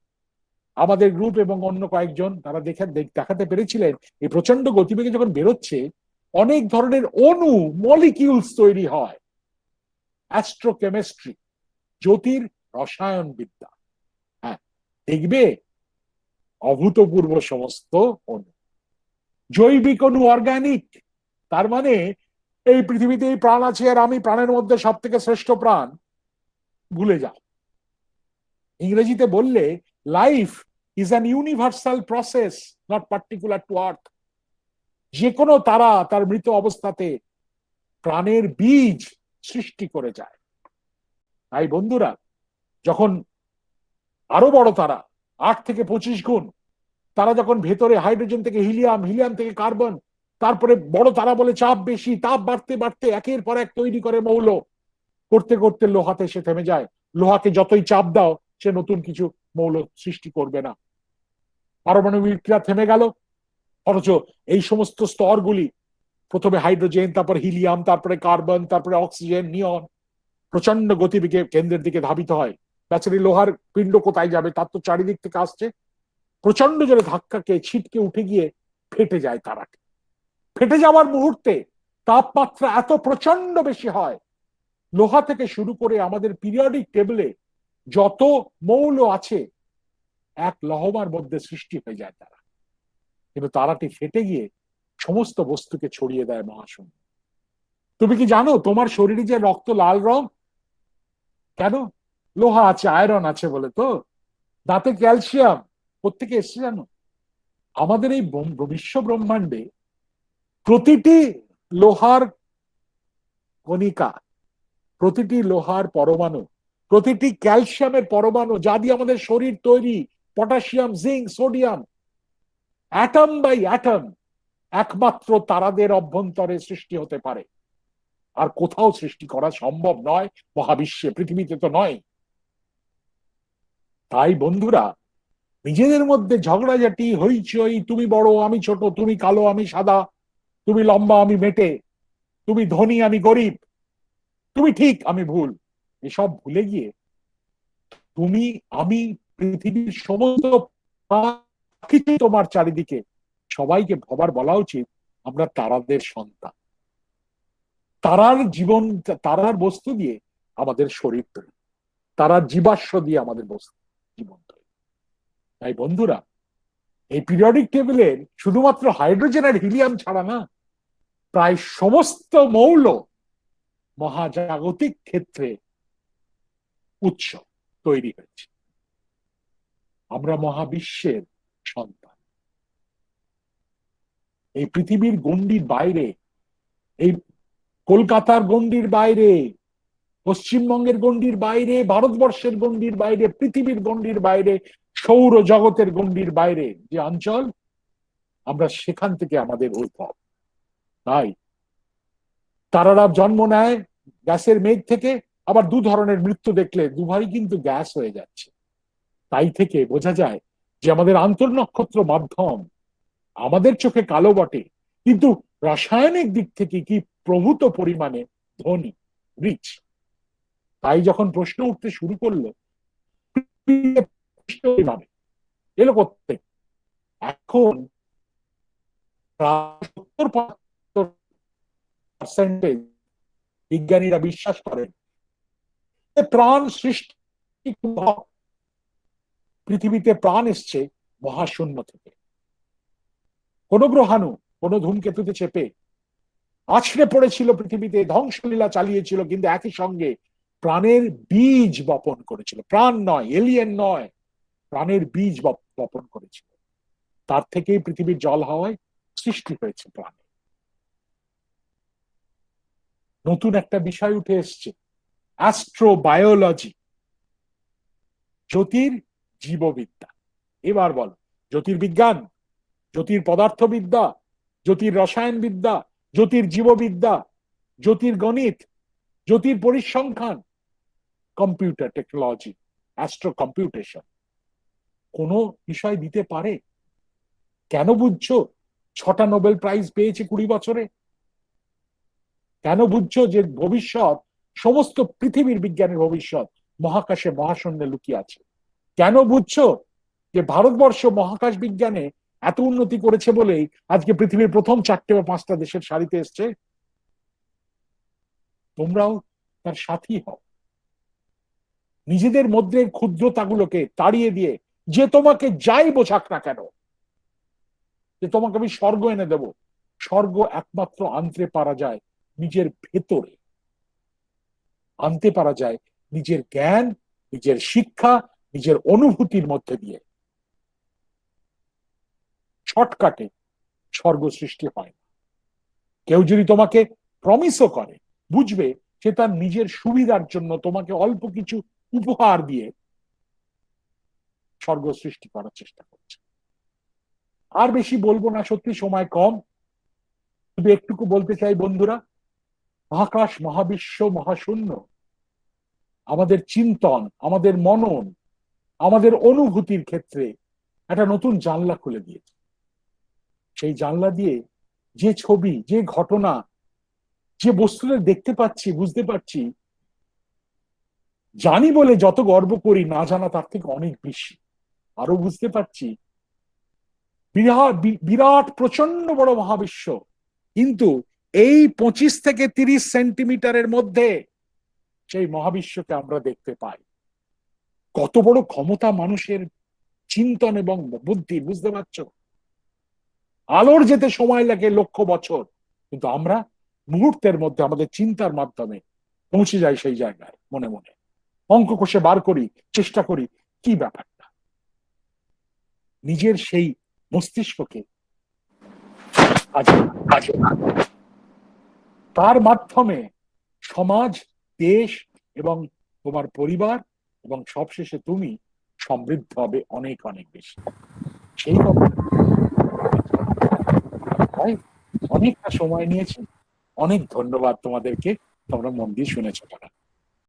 আমাদের গ্রুপ এবং অন্য কয়েকজন তারা দেখাতে পেরেছিলেন এই প্রচন্ড গতিবেগে যখন বেরোচ্ছে, অনেক ধরনের অণু, মলিকিউলস তৈরি হয়। অ্যাস্ট্রোকেমিস্ট্রি, জ্যোতির রসায়ন বিদ্যা। হ্যাঁ, দেখবে অভূতপূর্ব সমস্ত অণু, জৈবিক অণু, অর্গানিক। তার মানে এই পৃথিবীতে এই প্রাণ আছে, আর আমি প্রাণের মধ্যে সব থেকে শ্রেষ্ঠ প্রাণ ভুলে যাও। ইংরেজিতে বললে life is an universal process, not particular to earth. যে কোনো তারা তার মৃত অবস্থাতে প্রাণের বীজ সৃষ্টি করে যায়। তাই বন্ধুরা, যখন আরো বড় তারা 8 থেকে 25 গুণ, তারা যখন ভেতরে হাইড্রোজেন থেকে হিলিয়াম, হিলিয়াম থেকে কার্বন, তারপরে বড় তারা বলে চাপ বেশি, তাপ বাড়তে বাড়তে একের পর এক তৈরি করে মৌল, করতে করতে লোহাতে সে থেমে যায়। লোহাকে যতই চাপ দাও, সে নতুন কিছু মৌল সৃষ্টি করবে না। পারমাণবিক বিক্রিয়া থেমে গেল, অথচ এই সমস্ত স্তরগুলি, প্রথমে হাইড্রোজেন, তারপর হিলিয়াম, তারপরে কার্বন, তারপরে অক্সিজেন, নিয়ন, প্রচন্ড গতিবেগে কেন্দ্রের দিকে ধাবিত হয়। বেচারি লোহার পিণ্ড কোথায় যাবে, তার তো চারিদিক থেকে আসছে। প্রচন্ড জোরে ধাক্কাকে ছিটকে উঠে গিয়ে ফেটে যায় তারাটি। ফেটে যাওয়ার মুহূর্তে তাপমাত্রা এত প্রচন্ড বেশি হয়, লোহা থেকে শুরু করে আমাদের পিরিয়ডিক টেবিলে যত মৌল আছে এক লহমার মধ্যে সৃষ্টি হয়ে যায় তারা। কিন্তু তারাটি ফেটে গিয়ে সমস্ত বস্তুকে ছড়িয়ে দেয় মহাশূন্য। তুমি কি জানো তোমার শরীরে যে রক্ত লাল রং কেন? লোহা আছে, আয়রন আছে বলে তো। দাঁতে ক্যালসিয়াম কোত্থেকে এসছে জানো? আমাদের এই বিশ্ব ব্রহ্মাণ্ডে প্রতিটি লোহার কণিকা, প্রতিটি লোহার পরমাণু, প্রতিটি ক্যালসিয়ামের পরমাণু, যা দিয়ে আমাদের শরীর তৈরি, potassium, zinc, sodium, atom by atom একমাত্র তারাদের অভ্যন্তরে সৃষ্টি হতে পারে। আর কোথাও সৃষ্টি করা সম্ভব নয় মহাবিশ্বে, পৃথিবীতে তো নয়। তাই বন্ধুরা, নিজেদের মধ্যে ঝগড়াঝাটি, হইচই, তুমি বড় আমি ছোট, তুমি কালো আমি সাদা, তুমি লম্বা আমি মেটে, তুমি ধনী আমি গরিব, তুমি ঠিক আমি ভুল, এসব ভুলে গিয়ে তুমি, আমি, পৃথিবীর সমস্ত কিছু তোমার চারিদিকে, সবাইকে ভাবার বলা উচিত আমরা তারাদের সন্তান। তারার জীবন, তারার বস্তু দিয়ে আমাদের শরীর তৈরি, তারার জীবাশ্ম দিয়ে আমাদের বস্তু জীবন তৈরি। তাই বন্ধুরা, এই পিরিয়ডিক টেবিলের শুধুমাত্র হাইড্রোজেন আর হিলিয়াম ছাড়া না, প্রায় সমস্ত মৌল মহাজাগতিক ক্ষেত্রে উৎস তৈরি হয়েছে। আমরা মহাবিশ্বের সন্তান। এই পৃথিবীর গণ্ডির বাইরে, এই কলকাতার গণ্ডির বাইরে, পশ্চিমবঙ্গের গণ্ডির বাইরে, ভারতবর্ষের গণ্ডির বাইরে, পৃথিবীর গণ্ডির বাইরে, সৌর জগতের গণ্ডির বাইরে যে অঞ্চল, আমরা সেখান থেকে আমাদের উদ্ভব। তাই তারারা জন্ম নেয় গ্যাসের মেঘ থেকে, আবার দু ধরনের মৃত্যু দেখলে দুভারই কিন্তু গ্যাস হয়ে যাচ্ছে। তাই থেকে বোঝা যায় যে আমাদের আন্তর্নক্ষত্র মাধ্যম আমাদের চোখে কালো বটে, কিন্তু রাসায়নিক দিক থেকে কি প্রভূত পরিমাণে ধনী, রিচ। তাই যখন প্রশ্ন উঠতে শুরু করলো এলো করতে, এখন প্রায় 70-75% বিজ্ঞানীরা বিশ্বাস করেন প্রাণ সৃষ্টি, পৃথিবীতে প্রাণ এসছে মহাশূন্য থেকে। কোন গ্রহাণু কোন ধূমকেতুতে চেপে আছড়ে পড়েছিল পৃথিবীতে, ধ্বংসলীলা চালিয়েছিল, কিন্তু একই সঙ্গে প্রাণের বীজ বপন করেছিল। প্রাণ নয়, এলিয়েন নয়, প্রাণের বীজ বপন করেছিল। তার থেকেই পৃথিবীর জল হাওয়ায় সৃষ্টি হয়েছে প্রাণ। নতুন একটা বিষয় উঠে এসছে, অ্যাস্ট্রোবায়োলজি, জ্যোতির জীববিদ্যা। এবার বল, জ্যোতির্বিজ্ঞান, জ্যোতির পদার্থবিদ্যা, জ্যোতির রসায়নবিদ্যা, জ্যোতির জীববিদ্যা, জ্যোতির গণিত, জ্যোতির পরিসংখ্যান, কম্পিউটার টেকনোলজি, অ্যাস্ট্রো কম্পিউটেশন কোন বিষয় দিতে পারে? কেন বুঝছো 6টা নোবেল প্রাইজ পেয়েছে 20 বছরে? কেন বুঝছো যে ভবিষ্যৎ, সমস্ত পৃথিবীর বিজ্ঞানের ভবিষ্যৎ মহাকাশে মহাশূন্যে লুকিয়ে আছে? কেন বুঝছো যে ভারতবর্ষ মহাকাশ বিজ্ঞানে এত উন্নতি করেছে বলেই আজকে পৃথিবীর প্রথম 4টে বা 5টা দেশের সারিতে এসছে? তোমরাও তার সাথী হও। নিজেদের মধ্যে ক্ষুদ্রতাগুলোকে তাড়িয়ে দিয়ে, যে তোমাকে যাই বোঝাক না কেন, যে তোমাকে আমি স্বর্গ এনে দেব, স্বর্গ একমাত্র আনতে পারা যায় নিজের ভেতরে, আনতে পারা যায় নিজের জ্ঞান, নিজের শিক্ষা, নিজের অনুভূতির মধ্যে দিয়ে। শর্টকাটে স্বর্গ সৃষ্টি হয় না। কেউ যদি তোমাকে প্রমিসও করে, বুঝবে সে তার নিজের সুবিধার জন্য তোমাকে অল্প কিছু উপহার দিয়ে স্বর্গ সৃষ্টি করার চেষ্টা করছে। আর বেশি বলবো না, সত্যি সময় কম। শুধু একটুকু বলতে চাই বন্ধুরা, মহাকাশ, মহাবিশ্ব, মহাশূন্য আমাদের চিন্তন, আমাদের মনন, আমাদের অনুভূতির ক্ষেত্রে একটা নতুন জানলা খুলে দিয়েছে। সেই জানলা দিয়ে যে ছবি, যে ঘটনা, যে বস্তুটা দেখতে পাচ্ছি, বুঝতে পারছি, জানি বলে যত গর্ব করি, না জানা তার থেকে অনেক বেশি। আরো বুঝতে পারছি বিরাট বিরাট প্রচন্ড বড় মহাবিশ্ব, কিন্তু এই 25 থেকে 30 সেন্টিমিটারের মধ্যে সেই মহাবিশ্বকে আমরা দেখতে পাই। কত বড় ক্ষমতা মানুষের চিন্তন এবং বুদ্ধি, বুঝতে পারছো? আলোর যেতে সময় লাগে লক্ষ বছর, কিন্তু আমরা মুহূর্তের মধ্যে আমাদের চিন্তার মাধ্যমে পৌঁছে যাই সেই জায়গায়। মনে মনে অঙ্ক কষে বার করি, চেষ্টা করি, কি ব্যাপারটা। নিজের সেই মস্তিষ্ককে তার মাধ্যমে সমাজ, দেশ এবং তোমার পরিবার এবং সবশেষে তুমি সমৃদ্ধ হবে অনেক অনেক বেশি। সেই কথা অনেকটা সময় নিয়েছি। অনেক ধন্যবাদ তোমাদেরকে, তোমরা মন দিয়ে শুনেছো।